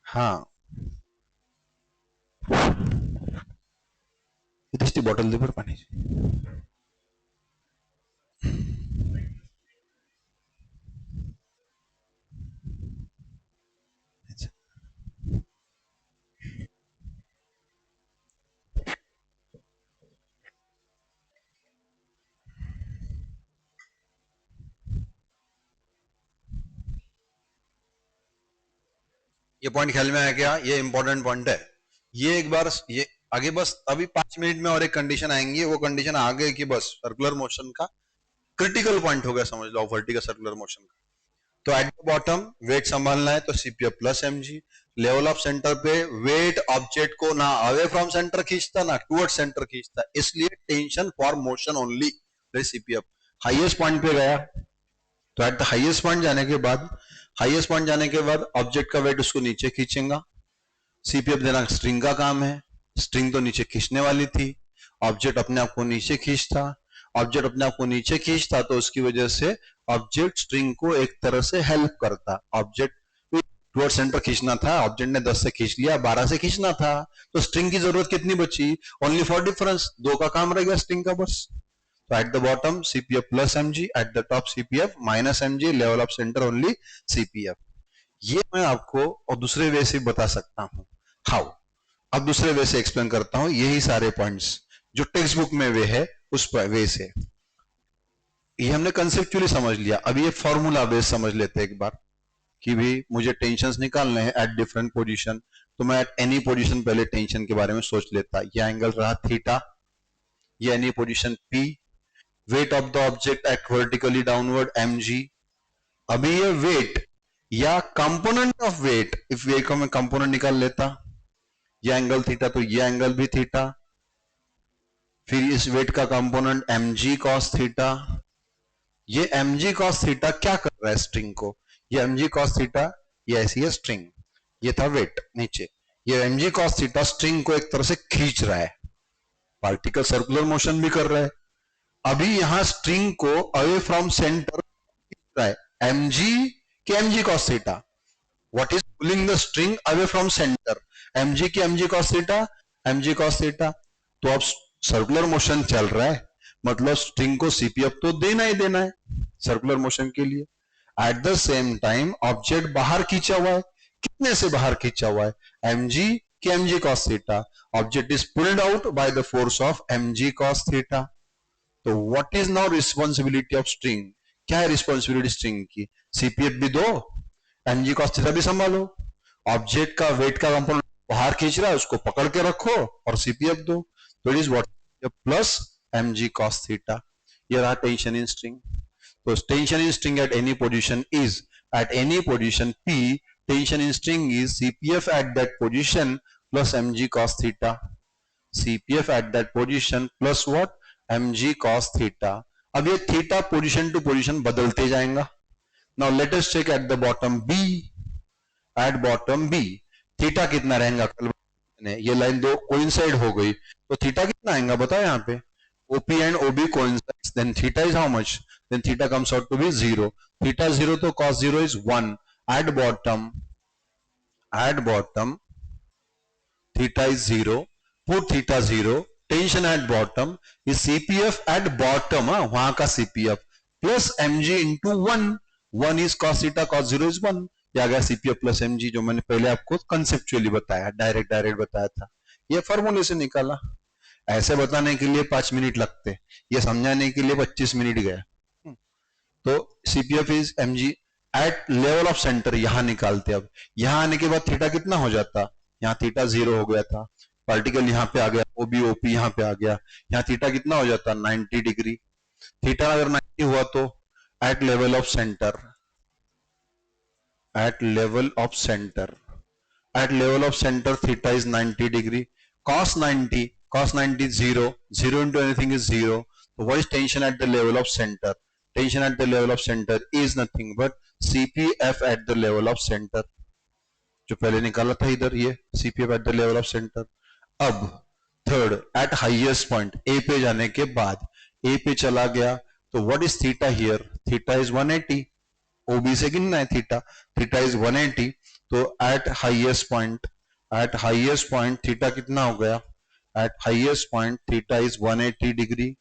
हाँ, इथेच ती बॉटल दे बरं पाण्याची। ये पॉइंट ख्याल में आया क्या? ये इंपॉर्टेंट पॉइंट है। ये एक बार ये आगे बस अभी 5 मिनट में और एक कंडीशन आएंगी, वो कंडीशन आ गई कि बस सर्कुलर मोशन का क्रिटिकल पॉइंट हो गया, समझ लो वर्टिकल सर्कुलर मोशन का। तो एट द बॉटम वेट संभालना है, तो CPF plus MG. Level of centre पे वेट ऑब्जेक्ट को ना अवे फ्रॉम सेंटर खींचता ना टुवर्ड सेंटर खींचता, इसलिए tension for motion only CPF. Highest point पे गया तो एट द हाईएस्ट पॉइंट जाने के बाद ऑब्जेक्ट का वेट उसको नीचे खींचेगा। सीपीएफ देना स्ट्रिंग का काम है, स्ट्रिंग तो नीचे खींचने वाली थी, ऑब्जेक्ट अपने आप को नीचे खींचता, तो उसकी वजह से ऑब्जेक्ट स्ट्रिंग को एक तरह से हेल्प करता। ऑब्जेक्ट टुवर्ड सेंटर खींचना था, ऑब्जेक्ट ने 10 से खींच लिया, 12 से खींचना था, तो स्ट्रिंग की जरूरत कितनी बची? ओनली फॉर डिफरेंस, 2 का काम रह गया स्ट्रिंग का बस। तो at the bottom CPF plus MG, at the top CPF minus MG, level of centre only CPF. ये मैं आपको और दूसरे वे से बता सकता हूं। हाउ? अब दूसरे वे से एक्सप्लेन करता हूं, यही सारे पॉइंट्स जो टेक्स्ट बुक में वे है उस वे से। ये हमने कंसेप्चुअली समझ लिया, अभी ये फॉर्मूला बेस समझ लेते हैं एक बार कि भी मुझे टेंशंस निकालने हैं एट डिफरेंट पोजीशन, तो मैं एट एनी पोजीशन पहले टेंशन के बारे में सोच लेता। ये एंगल रहा थीटा, ये any position P, weight of the object at vertically downward mg। अभी ये वेट या component of weight, if weight को मैं कंपोनेंट निकाल लेता, ये एंगल थीटा तो ये एंगल भी थीटा, फिर इस वेट का कंपोनेंट mg cos थीटा। ये mg cos थीटा क्या कर रहा है स्ट्रिंग को? ये mg cos थीटा, ये ऐसी है स्ट्रिंग, ये था वेट नीचे, ये mg cos थीटा स्ट्रिंग को एक तरह से खींच रहा है, पार्टिकल सर्कुलर मोशन भी कर रहा है। अभी यहां स्ट्रिंग को अवे फ्रॉम सेंटर खींच रहा है, mg के mg cos theta. What is pulling the string away from centre? mg के mg cos theta, mg cos theta. तो अब सर्कुलर मोशन चल रहा है, मतलब स्ट्रिंग को सीपीएफ तो देना ही देना है सर्कुलर मोशन के लिए। At the same time object बाहर खींचा हुआ है, कितने से बाहर खींचा हुआ है? mg के mg cos theta. Object is pulled out by the force of mg cos theta. तो what is now responsibility of string? क्या है रिस्पॉन्सिबिलिटी स्ट्रिंग की? सीपीएफ भी दो, mg cos थीटा भी संभालो, ऑब्जेक्ट का वेट का कंपोनेंट बाहर खींच रहा है उसको पकड़ के रखो और सीपीएफ दो। तो it is what plus mg cos theta. ये रहा टेंशन इन स्ट्रिंग। तो tension in string eight any position is, eight any position p, tension in string is cpf at that position plus mg cos theta। cpf at that position plus what? mg cos theta। अब ये थीटा पोजीशन टू पोजीशन बदलते जाएगा। Now let us check at the bottom b, at bottom b theta कितना रहेगा? कल ये लाइन दो कोइंसाइड हो गई, तो थीटा कितना आएगा बताओ यहाँ पे? OP and OB coincides, then theta is how much? Then theta comes out to be 0. Theta 0 तो cos 0 is 1. At bottom theta is 0. Put theta 0. Tension at bottom is CPF at bottom, वहां का CPF plus mg into 1. 1 is cos theta, cos 0 is 1. ये आ गया CPF plus mg, जो मैंने पहले आपको कंसेप्चुअली बताया, डायरेक्ट बताया था। ये फॉर्मूले से निकाला। ऐसे बताने के लिए 5 मिनट लगते, ये समझाने के लिए 25 मिनट गए। तो CPF is mg at level of centre, यहां निकालते। अब यहां आने के बाद थीटा कितना हो जाता? यहाँ थीटा 0 हो गया था, पार्टिकल यहाँ पे आ गया, ओबी ओपी यहाँ पे आ गया, यहाँ थीटा कितना हो जाता? 90 डिग्री। थीटा अगर 90 हुआ तो at level of centre, at level of center theta is 90 degree, cos 90 0 into anything is 0. So what is tension at the level of center? Tension at the level of center is nothing but CPF at the level of center, जो पहले निकाला था इधर, ये CPF at the level of center. अब थर्ड, एट हाईएस्ट पॉइंट ए पे जाने के बाद, ए पे चला गया तो what is theta here? Theta is 180, ओबी से गिनना है थीटा, थीटा इज 180. तो एट हाईएस्ट पॉइंट थीटा कितना हो गया? Eight highest point theta is 180 degree.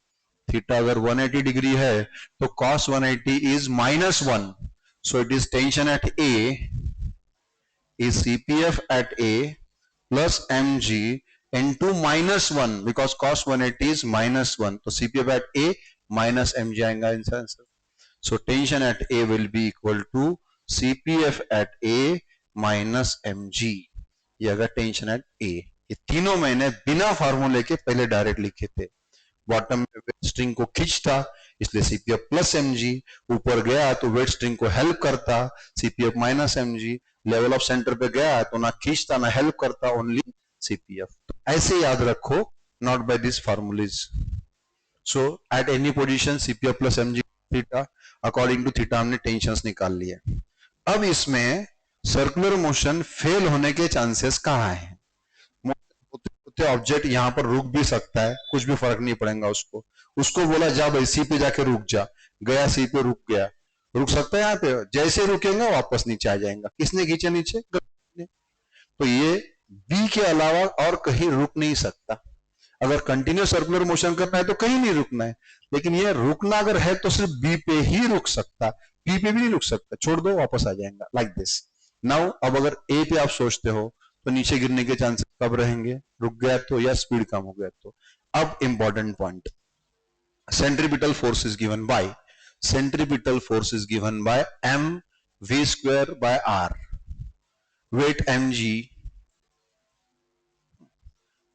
Theta अगर 180 डिग्री है तो cos 180 is -1. So it is tension eight A is CPF at A plus mg into -1 because cos 180 is -1. तो CPF at A minus mg आएगा answer. So tension at A will be equal to CPF at A minus mg. ये अगर टेंशन एट A. ये तीनों मैंने बिना फार्मूले के पहले डायरेक्ट लिखे थे. बॉटम में वेट स्ट्रिंग को खींचता इसलिए CPF प्लस mg, ऊपर गया तो वेट स्ट्रिंग को हेल्प करता CPF minus mg, level of centre पे गया तो ना खींचता ना हेल्प करता, ओनली CPF. तो ऐसे याद रखो, not by this formulas. So at any position CPF plus mg theta, according to theta हमने टेंशंस निकाल लिए. अब इसमें सर्कुलर मोशन फेल होने के चांसेस कहाँ हैं? ऑब्जेक्ट यहां पर रुक भी सकता है, कुछ भी फर्क नहीं पड़ेगा उसको बोला जा भाई सी पे जाके रुक जा, गया सी पे रुक गया, रुक सकता है यहाँ पे, जैसे रुकेगा वापस नीचे आ जाएगा. किसने खींचा नीचे? तो ये बी के अलावा और कहीं रुक नहीं सकता. अगर कंटिन्यूस सर्कुलर मोशन करना है तो कहीं नहीं रुकना है, लेकिन ये रुकना अगर है तो सिर्फ बी पे ही रुक सकता, बी पे भी नहीं रुक सकता, छोड़ दो वापस आ जाएगा, लाइक दिस. नाउ अब अगर ए पे आप सोचते हो तो नीचे गिरने के चांसेस कब रहेंगे? रुक गया तो या स्पीड कम हो गया तो. अब important point, centripetal force is given by m v square by r, weight mg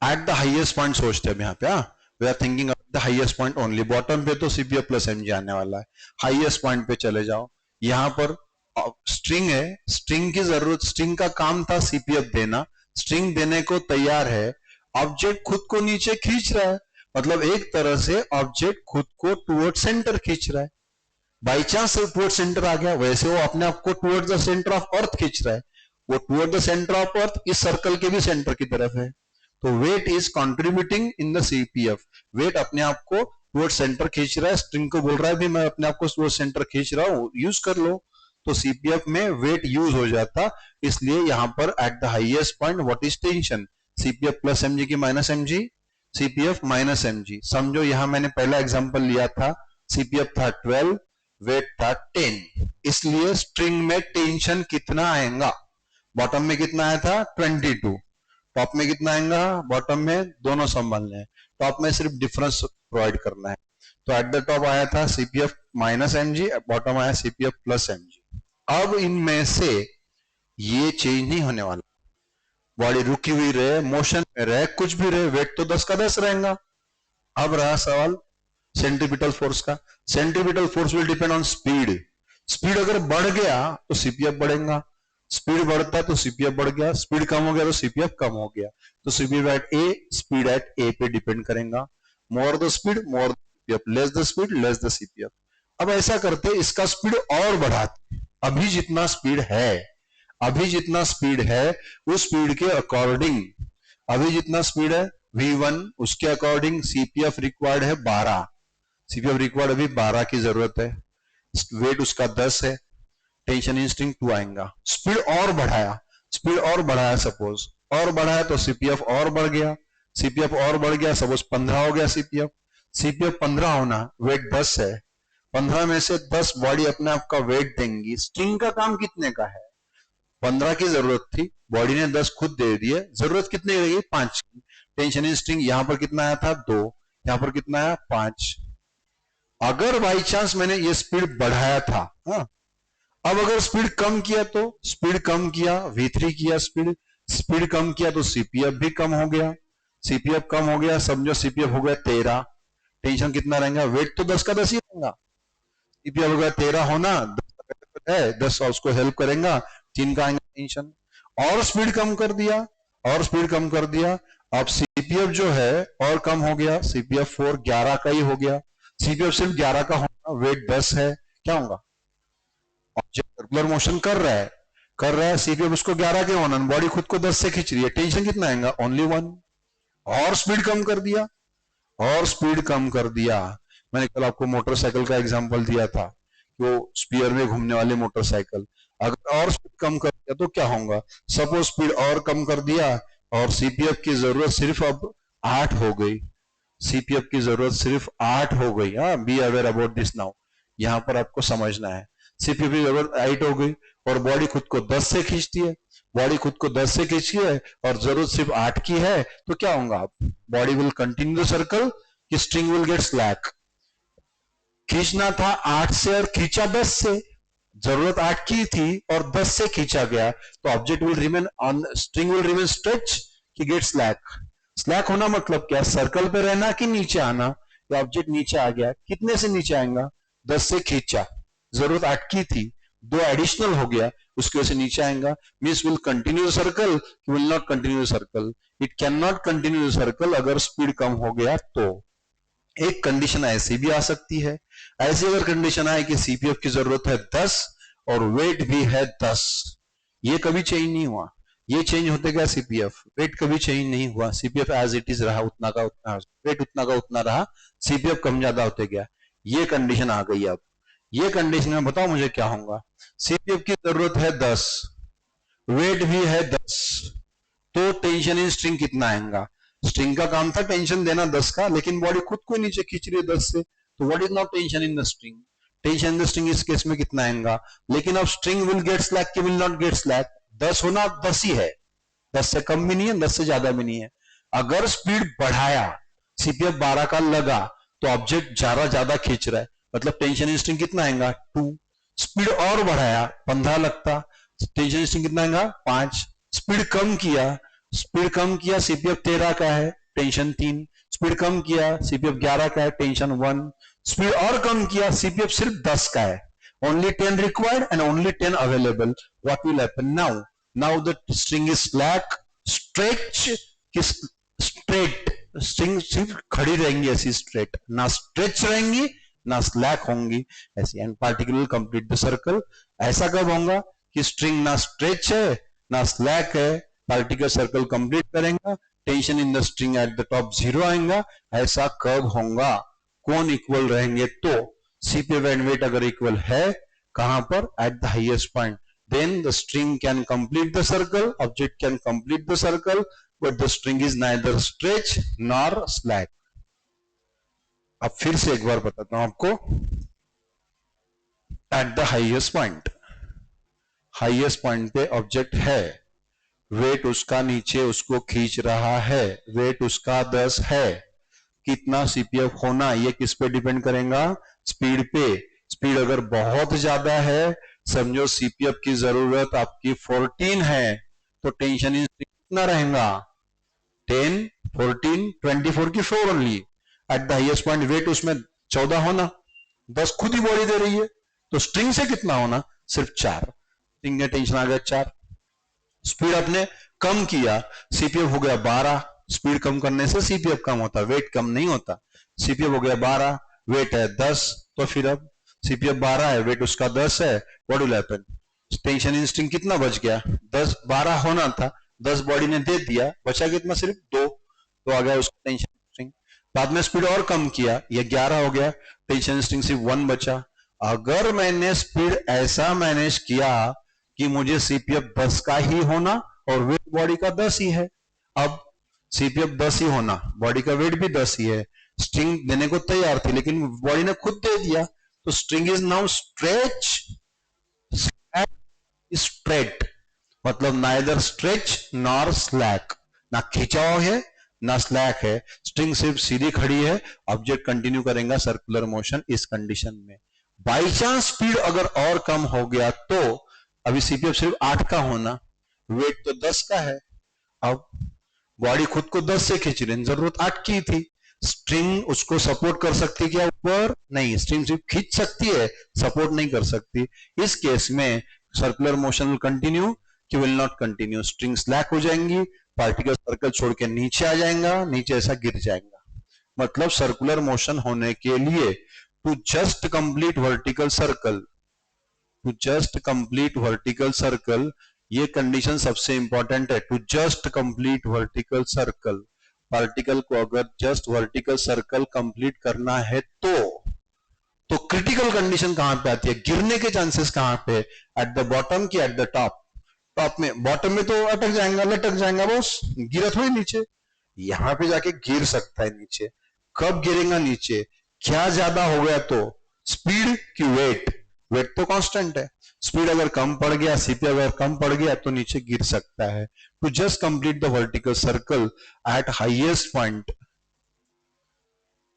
at the highest point सोचते हैं यहाँ पे. We are thinking of the highest point only. Bottom पे तो CPF प्लस mg आने वाला है, हाईएस्ट पॉइंट पे चले जाओ. यहां पर स्ट्रिंग है, स्ट्रिंग की जरूरत, स्ट्रिंग का काम था CPF देना, स्ट्रिंग देने को तैयार है, ऑब्जेक्ट खुद को नीचे खींच रहा है, मतलब एक तरह से ऑब्जेक्ट खुद को टुवर्ड सेंटर खींच रहा है. बाई चांस टुवर्ड सेंटर आ गया, वैसे वो अपने आप को toward the centre of earth खींच रहा है, वो toward the centre of earth इस सर्कल के भी सेंटर की तरफ है. तो weight is contributing in the CPF. Weight अपने आप को टुवर्ड सेंटर खींच रहा है, स्ट्रिंग को बोल रहा है भी मैं अपने आप को टुवर्ड सेंटर खींच रहा हूं, यूज कर लो. तो CPF में वेट यूज हो जाता, इसलिए यहां पर eight the highest point what is tension? CPF plus mg की minus mg, CPF minus mg. समझो यहां मैंने पहला एग्जांपल लिया था, CPF था 12, वेट था 10, इसलिए स्ट्रिंग में टेंशन कितना आएगा? बॉटम में कितना आया था? 22. टॉप में कितना आएगा? बॉटम में दोनों संभालने हैं, टॉप में सिर्फ डिफरेंस प्रोवाइड करना है. तो एट द टॉप आया था CPF माइनस mg, बॉटम आया CPF प्लस mg. अब इनमें से ये चेंज नहीं होने वाला, बॉडी रुकी हुई रहे, मोशन में रहे, कुछ भी रहे, वेट तो 10 का 10 रहेगा. अब रहा सवाल सेंट्रीपिटल फोर्स का. Centripetal force will depend on speed. Speed अगर बढ़ गया तो CPF बढ़ेगा, स्पीड बढ़ता तो CPF बढ़ गया, स्पीड कम हो गया तो CPF कम हो गया. तो CPF at A, speed at A पे डिपेंड करेगा. More the speed more the CPF, less the speed less the CPF. अब ऐसा करते इसका स्पीड और बढ़ाते, अभी जितना स्पीड है उस स्पीड के अकॉर्डिंग, अभी जितना स्पीड है v1 उसके अकॉर्डिंग CPF रिक्वायर्ड है 12, CPF रिक्वायर्ड अभी 12 की जरूरत है, वेट उसका 10 है, टेंशन इन स्ट्रिंग 2 आएगा. स्पीड और बढ़ाया सपोज, और बढ़ाया तो CPF और बढ़ गया, सपोज 15 हो गया CPF 15 होना, वेट 10 है, 15 में से 10 बॉडी अपने आप का वेट देंगी. स्ट्रिंग का काम कितने का है? 15 की जरूरत थी, बॉडी ने 10 खुद दे दिए, जरूरत कितनी रहेगी? 5 की. टेंशन इन स्ट्रिंग यहां पर कितना आया था? 2, यहां पर कितना आया? 5. अगर बाई चांस मैंने ये स्पीड बढ़ाया था, अब अगर स्पीड कम किया तो स्पीड कम किया, V3 किया, स्पीड कम किया तो CPF भी कम हो गया, समझो CPF हो गया 13. टेंशन कितना रहेगा? वेट तो 10 का 10 ही रहेगा, CPF हो गया 13 होना, 10 है, 10 उसको हेल्प करेगा, 3 का आएगा टेंशन. और स्पीड कम कर दिया, और स्पीड कम कर दिया। अब सीपीएफ जो है और कम हो गया, सीपीएफ 4 11 का ही हो गया। सीपीएफ सिर्फ 11 का होगा, वेट 10 है, क्या होगा? ऑब्जेक्ट सर्कुलर मोशन कर रहा है, सीपीएफ उसको 11 के होना, बॉडी खुद को 10 से खींच रही है, टेंशन कितना आएगा? ओनली 1। और स्पीड कम कर दिया, और स्पीड कम कर दिया। मैंने कल आपको मोटरसाइकिल का एग्जांपल दिया था, वो स्पीयर में घूमने वाली मोटरसाइकिल। अगर और स्पीड कम कर दिया तो क्या होगा? सपोज स्पीड और कम कर दिया और सीपीएफ की जरूरत सिर्फ अब 8 हो गई, सीपीएफ की जरूरत सिर्फ 8 हो गई। हाँ, be aware about this now, यहां पर आपको समझना है। सीपीएफ की जरूरत 8 हो गई और बॉडी खुद को 10 से खींचती है, बॉडी खुद को 10 से खींचती है और जरूरत सिर्फ 8 की है, तो क्या होगा? Body will continue the circle, कि स्ट्रिंग विल गेट स्लैक। खींचना था 8 से और खींचा 10 से, जरूरत 8 की थी और 10 से खींचा गया, तो object will remain on, string will remain stretch कि गेट स्लैक। स्लैक होना मतलब क्या? सर्कल पे रहना कि नीचे आना? या ऑब्जेक्ट नीचे आ गया, कितने से नीचे आएगा? 10 से खींचा, जरूरत 8 की थी, 2 एडिशनल हो गया, उसकी वजह से नीचे आएगा। Means will continue circle, will not continue circle? It can not continue circle अगर स्पीड कम हो गया तो। एक कंडीशन ऐसी भी आ सकती है, ऐसी अगर कंडीशन आए कि सीपीएफ की जरूरत है 10 और वेट भी है 10, ये कभी चेंज नहीं हुआ, ये चेंज होते गया सीपीएफ, वेट कभी चेंज नहीं हुआ, सीपीएफ एज इट इज रहा, उतना का उतना, वेट उतना का उतना रहा, सीपीएफ कम ज्यादा होते गया। ये कंडीशन आ गई। अब ये कंडीशन में बताओ मुझे क्या होगा? सीपीएफ की जरूरत है 10, वेट भी है 10, तो टेंशन इन स्ट्रिंग कितना आएगा? स्ट्रिंग का काम था टेंशन देना 10 का, लेकिन बॉडी खुद को नीचे खींच रही है 10 से, तो what is not tension in the string? Tension in the string इस केस में कितना आएगा? लेकिन अब स्ट्रिंग विल गेट स्लैक कि विल नॉट गेट स्लैक? 10 होना 10 ही है, 10 से कम भी नहीं है, 10 से ज्यादा भी नहीं है। अगर स्पीड बढ़ाया, सीपीएफ 12 का लगा, तो ऑब्जेक्ट ज्यादा खींच रहा है, मतलब टेंशन इन स्ट्रिंग कितना आएगा? 2। स्पीड और बढ़ाया, 15 लगता, टेंशन इन स्ट्रिंग कितना आएगा? 5। स्पीड कम किया, सीपीएफ 13 का है, टेंशन 3। स्पीड कम किया, सीपीएफ 11 का है, टेंशन 1। स्पीड और कम किया, सीपीएफ सिर्फ 10 का है, only 10 required and only 10 available. What will happen now? Now the string is slack, stretch, straight, string सिर्फ खड़ी रहेंगी ऐसी स्ट्रेट, ना स्ट्रेच रहेंगी ना स्लैक होंगी ऐसी, and particular complete the circle. ऐसा कब होगा कि स्ट्रिंग ना स्ट्रेच है ना स्लैक है, पार्टिकुलर सर्कल कंप्लीट करेगा, tension in the string at the top 0 आएगा। ऐसा कब होगा? कौन इक्वल रहेंगे तो? सीपीएफ एंड वेट अगर इक्वल है, कहां पर? Eight the highest point, then the string can complete the circle, object can complete the circle, but the string is neither stretch nor slack. अब फिर से एक बार बताता हूं आपको। एट द हाईएस्ट पॉइंट पे ऑब्जेक्ट है, वेट उसका नीचे उसको खींच रहा है, वेट उसका 10 है, कितना सीपीएफ होना ये किस पे डिपेंड करेगा? स्पीड पे। स्पीड अगर बहुत ज्यादा है, समझो सीपीएफ की जरूरत आपकी 14 है, तो टेंशन इन कितना रहेगा? 10, 14, 24 की 4 only. At the highest point weight उसमें 14 होना, 10 खुद ही बॉडी दे रही है, तो स्ट्रिंग से कितना होना? सिर्फ 4। स्ट्रिंग में टेंशन आ गया 4। स्पीड आपने कम किया, सीपीएफ हो गया 12, स्पीड कम करने से सीपीएफ कम होता, वेट कम नहीं होता। सीपीएफ हो गया 12, वेट है 10, तो फिर अब सीपीएफ 12 है, वेट उसका 10 है, what will happen? Tension in string कितना बच गया? 10, 12 होना था, 10 बॉडी ने दे दिया, बचा कितना? सिर्फ 2, तो आ गया उसका टेंशन स्ट्रिंग। बाद में स्पीड और कम किया, ये 11 हो गया, टेंशन स्ट्रिंग सिर्फ 1 बचा। अगर मैंने स्पीड ऐसा मैनेज किया कि मुझे सीपीएफ 10 का ही होना और वेट बॉडी का 10 ही है, अब सीपीएफ 10 ही होना, बॉडी का वेट भी 10 ही है, स्ट्रिंग देने को तैयार थी लेकिन बॉडी ने खुद दे दिया, तो string is now stretch straight, मतलब नाइदर स्ट्रेच नॉर स्लैक, ना खिंचाव है ना स्लैक है, स्ट्रिंग सिर्फ सीधी खड़ी है, ऑब्जेक्ट कंटिन्यू करेगा सर्कुलर मोशन इस कंडीशन में। बाई चांस स्पीड अगर और कम हो गया तो अभी सीपीएफ सिर्फ 8 का होना, वेट तो 10 का है, अब बॉडी खुद को 10 से खींच रही, जरूरत 8 की थी, स्ट्रिंग उसको सपोर्ट कर सकती है क्या ऊपर? नहीं, स्ट्रिंग सिर्फ खींच सकती है, सपोर्ट नहीं कर सकती। इस केस में सर्कुलर मोशन विल कंटिन्यू, कि will not continue, string slack हो जाएंगी, पार्टिकल सर्कल छोड़ के नीचे आ जाएगा, नीचे ऐसा गिर जाएगा। मतलब सर्कुलर मोशन होने के लिए to just complete vertical circle, to just complete vertical circle, ये कंडीशन सबसे इंपॉर्टेंट है। To just complete vertical circle, particle को अगर जस्ट वर्टिकल सर्कल कंप्लीट करना है तो क्रिटिकल कंडीशन कहां पे आती है, गिरने के चांसेस कहां पे, एट द बॉटम की एट द टॉप। टॉप में, बॉटम में तो अटक जाएगा, लटक जाएगा बॉस, गिरा थोड़ी नीचे, यहां पे जाके गिर सकता है नीचे। कब गिरेगा नीचे, क्या ज्यादा हो गया तो, स्पीड की वेट, वेट तो कांस्टेंट है, स्पीड अगर कम पड़ गया, सीपी अगर कम पड़ गया तो नीचे गिर सकता है। To just complete the vertical circle at highest point,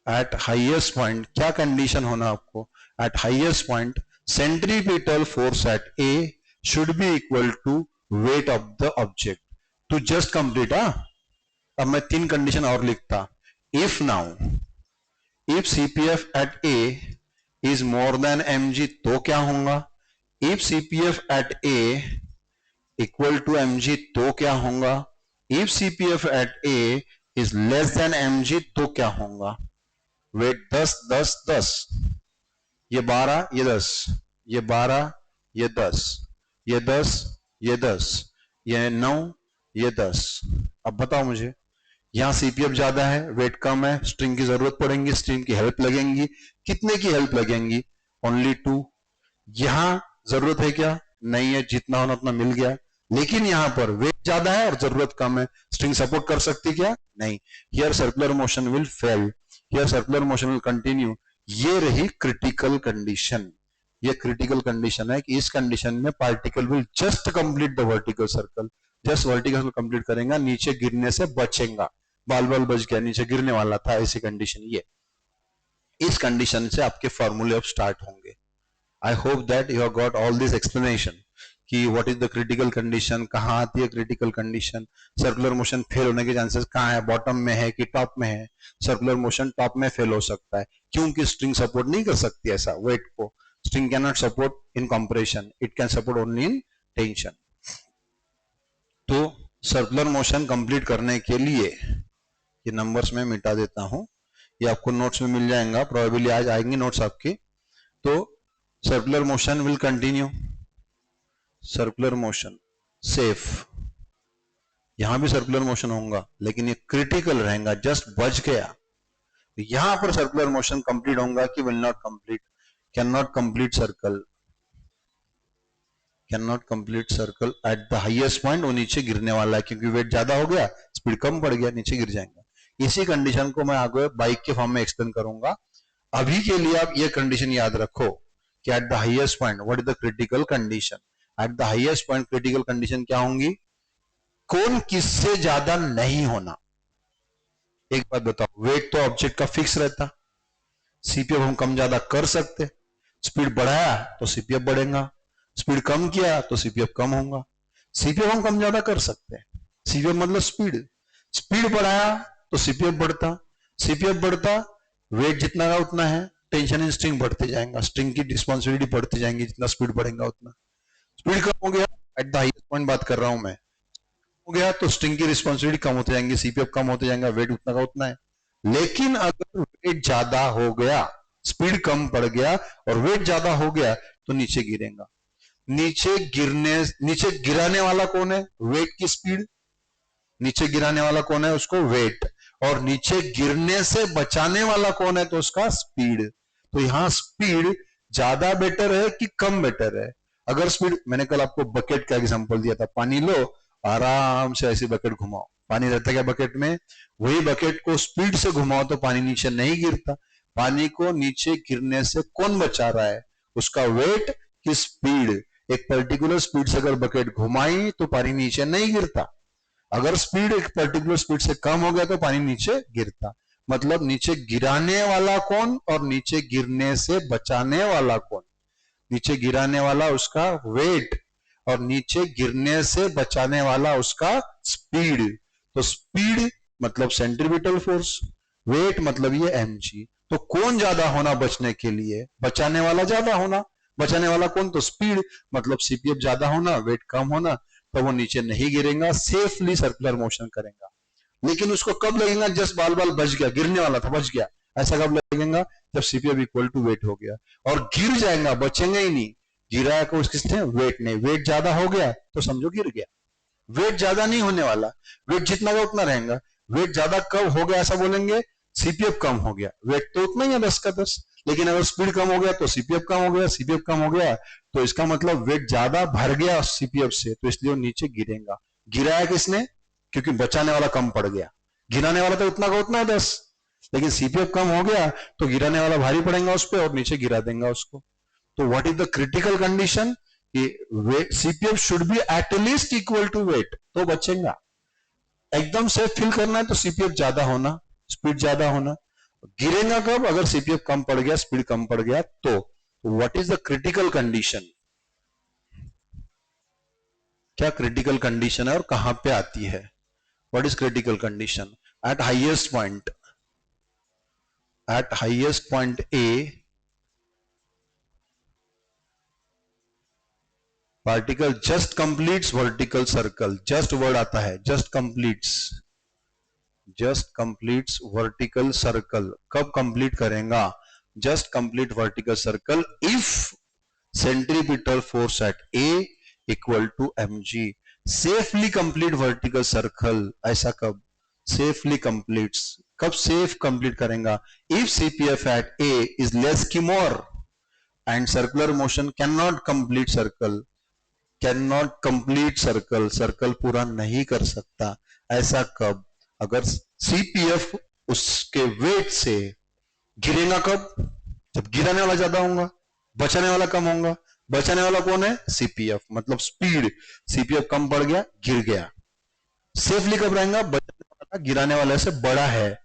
at highest point क्या कंडीशन होना आपको, at highest point centripetal force at A should be equal to weight of the object. To just complete, अब मैं 3 कंडीशन और लिखता। If now, if CPF at A is more than mg तो क्या होगा, if CPF at A equal to mg तो क्या होगा, if CPF at A is less than mg तो क्या होगा। वेट 10 10 10, ये 12 ये 10, ये 12 ये 10, ये 10 ये 10, ये 9 ये 10। अब बताओ मुझे, यहां सीपीएफ ज्यादा है, वेट कम है, स्ट्रिंग की जरूरत पड़ेगी, स्ट्रिंग की हेल्प लगेंगी, कितने की हेल्प लगेंगी, ओनली 2। यहां जरूरत है क्या, नहीं है, जितना होना उतना मिल गया। लेकिन यहां पर वेट ज्यादा है और जरूरत कम है, स्ट्रिंग सपोर्ट कर सकती क्या, नहीं। Here circular motion will fail, here circular motion will continue. ये रही क्रिटिकल कंडीशन, ये क्रिटिकल कंडीशन है कि इस कंडीशन में particle will just complete the vertical circle, just vertical circle complete करेगा, नीचे गिरने से बचेगा, बाल बाल बच गया, नीचे गिरने वाला था, ऐसी कंडीशन। ये इस कंडीशन से आपके फॉर्मूले अब स्टार्ट होंगे। I hope that you have got all this explanation कि what is the critical condition, कहां आती है critical condition, circular motion fail होने के चांसेस कहां है, बॉटम में है कि टॉप में है। सर्कुलर मोशन टॉप में फेल हो सकता है क्योंकि स्ट्रिंग सपोर्ट नहीं कर सकती ऐसा वेट को, string can not support in compression, it can support only in tension. तो सर्कुलर मोशन कंप्लीट करने के लिए ये नंबर्स में मिटा देता हूं, ये आपको नोट्स में मिल जाएगा, प्रोबेबली आज आएंगे नोट्स आपकी। तो circular motion will continue, circular motion safe, यहां भी सर्कुलर मोशन होगा लेकिन ये क्रिटिकल रहेगा, जस्ट बच गया। यहां पर सर्कुलर मोशन कंप्लीट होगा कि will not complete, can not complete circle, can not complete circle eight the highest point, वो नीचे गिरने वाला है क्योंकि वेट ज्यादा हो गया, स्पीड कम पड़ गया, नीचे गिर जाएगा। इसी कंडीशन को मैं आगे बाइक के फॉर्म में एक्सप्लेन करूंगा। अभी के लिए आप ये कंडीशन याद रखो कि eight the highest point what is the critical condition, eight the highest point critical condition क्या होंगी, कौन किससे ज्यादा नहीं होना। एक बात बताओ, वेट तो ऑब्जेक्ट का फिक्स रहता, सीपीएफ हम कम ज्यादा कर सकते, स्पीड बढ़ाया तो सीपीएफ बढ़ेगा, स्पीड कम किया तो सीपीएफ कम होगा। सीपीएफ हम कम ज्यादा कर सकते हैं, सीपीएफ मतलब स्पीड, स्पीड बढ़ाया तो सीपीएफ बढ़ता, सीपीएफ बढ़ता, वेट जितना का उतना है, टेंशन इन स्ट्रिंग बढ़ते जाएगा, स्ट्रिंग की रिस्पॉन्सिबिलिटी बढ़ती जाएंगी, जितना स्पीड बढ़ेगा उतना। स्पीड कम हो गया, एट द हाईएस्ट पॉइंट बात कर रहा हूं मैं, हो गया तो स्ट्रिंग की रिस्पॉन्सिबिलिटी कम होते जाएंगे, सीपीएफ कम होते जाएगा, वेट उतना का उतना है। लेकिन अगर वेट ज्यादा हो गया, स्पीड कम पड़ गया और वेट ज्यादा हो गया तो नीचे गिरेगा। नीचे गिराने वाला कौन है, वेट की स्पीड, नीचे गिराने वाला कौन है, उसको वेट, और नीचे गिरने से बचाने वाला कौन है, तो उसका स्पीड। तो यहां स्पीड ज्यादा बेटर है कि कम बेटर है। अगर स्पीड, मैंने कल आपको बकेट का एग्जांपल दिया था, पानी लो आराम से ऐसी बकेट घुमाओ, पानी रहता क्या बकेट में, वही बकेट को स्पीड से घुमाओ तो पानी नीचे नहीं गिरता। पानी को नीचे गिरने से कौन बचा रहा है, उसका वेट की स्पीड। एक पर्टिकुलर स्पीड से अगर बकेट घुमाई तो पानी नीचे नहीं गिरता, अगर स्पीड एक पर्टिकुलर स्पीड से कम हो गया तो पानी नीचे गिरता। मतलब नीचे गिराने वाला कौन और नीचे गिरने से बचाने वाला कौन, नीचे गिराने वाला उसका वेट और नीचे गिरने से बचाने वाला उसका स्पीड। तो स्पीड मतलब सेंट्रीपिटल फोर्स, वेट मतलब ये mg। तो कौन ज्यादा होना बचने के लिए, बचाने वाला ज्यादा होना, बचाने वाला कौन, तो स्पीड मतलब सीपीएफ ज्यादा होना, वेट कम होना। तो वो नीचे नहीं गिरेगा, सेफली सर्कुलर मोशन करेगा। लेकिन उसको कब लगेगा, जस्ट बाल बाल बच गया, गिरने वाला था बच गया, ऐसा कब लगेगा, जब सीपीएफ इक्वल टू वेट हो गया, और गिर जाएगा, बचेंगे ही नहीं। गिराया को किसने, वेट ने, वेट ज्यादा हो गया तो समझो गिर गया। वेट ज्यादा नहीं होने वाला, वेट जितना का उतना रहेगा। वेट ज्यादा कब हो गया ऐसा बोलेंगे, सीपीएफ कम हो गया। वेट तो उतना ही है 10 का 10, लेकिन अगर स्पीड कम हो गया तो सीपीएफ कम हो गया, सीपीएफ कम हो गया तो इसका मतलब वेट ज्यादा भर गया सीपीएफ से, तो इसलिए वो नीचे गिरेगा। गिराया किसने, क्योंकि बचाने वाला कम पड़ गया। गिराने वाला तो उतना का उतना है 10, लेकिन सीपीएफ कम हो गया तो गिराने वाला भारी पड़ेगा उस पर और नीचे गिरा देगा उसको। तो what is the critical condition, CPF should be at least equal to weight, तो बचेगा। एकदम सेफ फील करना है तो सीपीएफ ज्यादा होना, स्पीड ज्यादा होना। गिरेगा कब, अगर सीपीएफ कम पड़ गया, स्पीड कम पड़ गया तो। What is the critical condition, क्या क्रिटिकल कंडीशन है और कहां पे आती है। What is critical condition, at highest point, at highest point a particle just completes vertical circle, just word आता है, just completes, just completes vertical circle. कब कंप्लीट करेगा, just complete vertical circle if centripetal force at A equal to mg। Safely complete vertical circle, ऐसा कब, सेफली कंप्लीट्स, कब सेफ कंप्लीट करेगा, if CPF at A is less की more and circular motion can not complete circle, can not complete circle, circle पूरा नहीं कर सकता। ऐसा कब, अगर सीपीएफ उसके वेट से गिरेगा कब, जब गिराने वाला ज्यादा होगा, बचाने वाला कम होगा। बचाने वाला कौन है, सीपीएफ, मतलब स्पीड, सीपीएफ कम पड़ गया, गिर गया। सेफली कब रहेगा, बचाने वाला गिराने वाले से बड़ा है,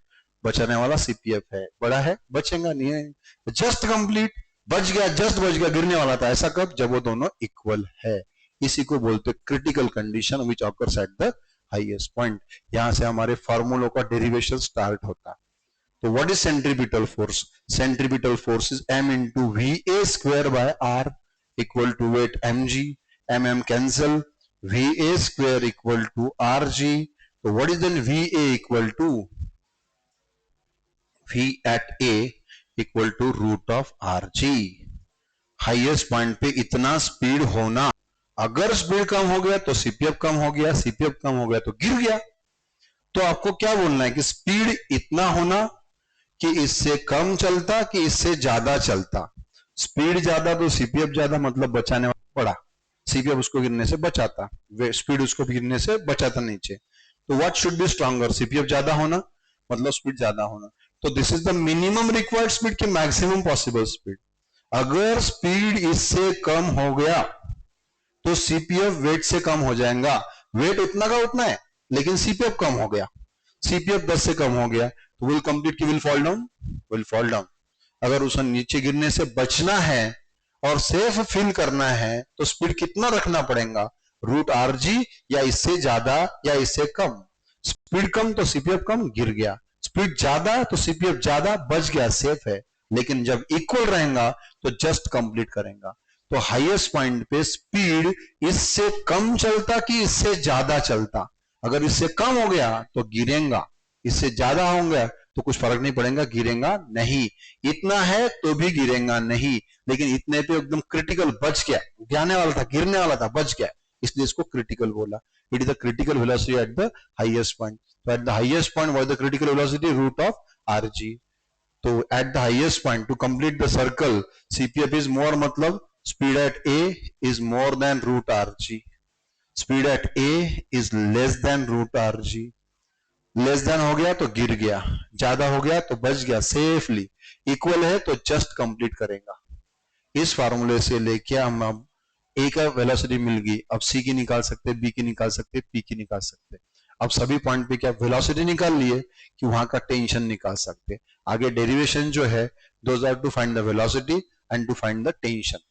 बचाने वाला सीपीएफ है, बड़ा है, बचेगा नहीं है। जस्ट कंप्लीट, बच गया, जस्ट बच गया, गिरने वाला था, ऐसा कब, जब वो दोनों इक्वल है। इसी को बोलते critical condition which occurs eight the highest point. यहां से हमारे फार्मूलों का डेरिवेशन स्टार्ट होता है। तो what is centripetal force, centripetal force is m into V A square by R equal to weight mg, mm cancel, V A square equal to R G. तो what is then V A equal to, v at a equal to root of R G. Highest point पे इतना स्पीड होना, अगर स्पीड कम हो गया तो सीपीएफ कम हो गया, सीपीएफ कम हो गया तो गिर गया। तो आपको क्या बोलना है कि स्पीड इतना होना कि इससे कम चलता कि इससे ज्यादा चलता। स्पीड ज्यादा तो सीपीएफ ज्यादा, मतलब बचाने वाला बड़ा, सीपीएफ उसको गिरने से बचाता, स्पीड उसको गिरने से बचाता नीचे। तो what should be stronger, CPF ज्यादा होना मतलब स्पीड ज्यादा होना। तो this is the minimum required speed के मैक्सिमम पॉसिबल स्पीड। अगर स्पीड इससे कम हो गया तो सीपीएफ वेट से कम हो जाएगा। वेट उतना का उतना है लेकिन सीपीएफ कम हो गया, सीपीएफ 10 से कम हो गया तो विल कंप्लीट की will fall down, will fall down. अगर उसे नीचे गिरने से बचना है और सेफ फील करना है तो स्पीड कितना रखना पड़ेगा, रूट आर जी, या इससे ज्यादा या इससे कम। स्पीड कम तो सीपीएफ कम, गिर गया। स्पीड ज्यादा तो सीपीएफ ज्यादा, बच गया, सेफ है। लेकिन जब इक्वल रहेगा तो जस्ट कंप्लीट करेगा। तो हाईएस्ट पॉइंट पे स्पीड इससे कम चलता कि इससे ज्यादा चलता। अगर इससे कम हो गया तो गिरेगा, इससे ज्यादा हो गया तो कुछ फर्क नहीं पड़ेगा, गिरेगा नहीं। इतना है तो भी गिरेगा नहीं, लेकिन इतने पे एकदम क्रिटिकल बच गया, जाने वाला था, गिरने वाला था, बच गया, इसलिए इसको क्रिटिकल बोला। It is the critical velocity at the highest point. तो at the highest point what is the critical velocity, root of R G. तो at the highest point to complete the circle CPF is more, मतलब speed at A is more than root rg, speed at A is less than root rg। Less than हो गया तो गिर गया, ज्यादा हो गया तो बच गया, सेफली। इक्वल है तो जस्ट कंप्लीट करेगा। इस फार्मूले से लेके हम अब A का वेलोसिटी मिल गई, अब C की निकाल सकते, B की निकाल सकते, P की निकाल सकते। अब सभी पॉइंट पे क्या वेलोसिटी निकाल लिए कि वहां का टेंशन निकाल सकते। आगे डेरिवेशन जो है, those are to find the velocity and to find the tension.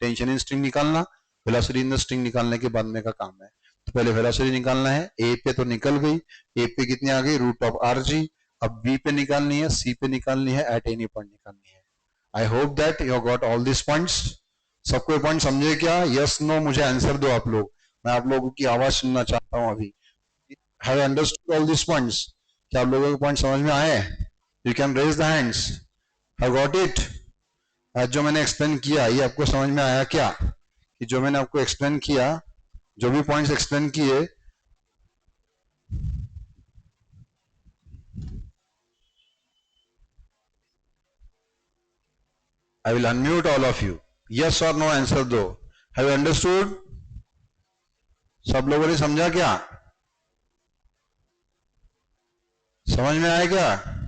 Tension in string निकालना, वेलोसिटी इन द स्ट्रिंग निकालने के बाद में का काम है। तो पहले वेलोसिटी निकालना है। ए पे तो निकल गई, ए पे कितनी आ गई, रूट ऑफ आर जी। अब बी पे निकालनी है, सी पे निकालनी है, एट एनी पॉइंट निकालनी है। आई hope that you got all this points. सबको पॉइंट समझे क्या, यस नो मुझे आंसर दो आप लोग। मैं आप लोगों की आवाज सुनना चाहता हूं अभी. Have understood all this points? क्या आप लोगों को पॉइंट समझ में आए? You can raise the hands. Have got it? आज जो मैंने एक्सप्लेन किया ये आपको समझ में आया क्या? कि जो मैंने आपको एक्सप्लेन किया, जो भी पॉइंट्स एक्सप्लेन किए, I will unmute all of you. Yes or no answer दो. Have you understood? सब लोगों ने समझा क्या? समझ में आया क्या?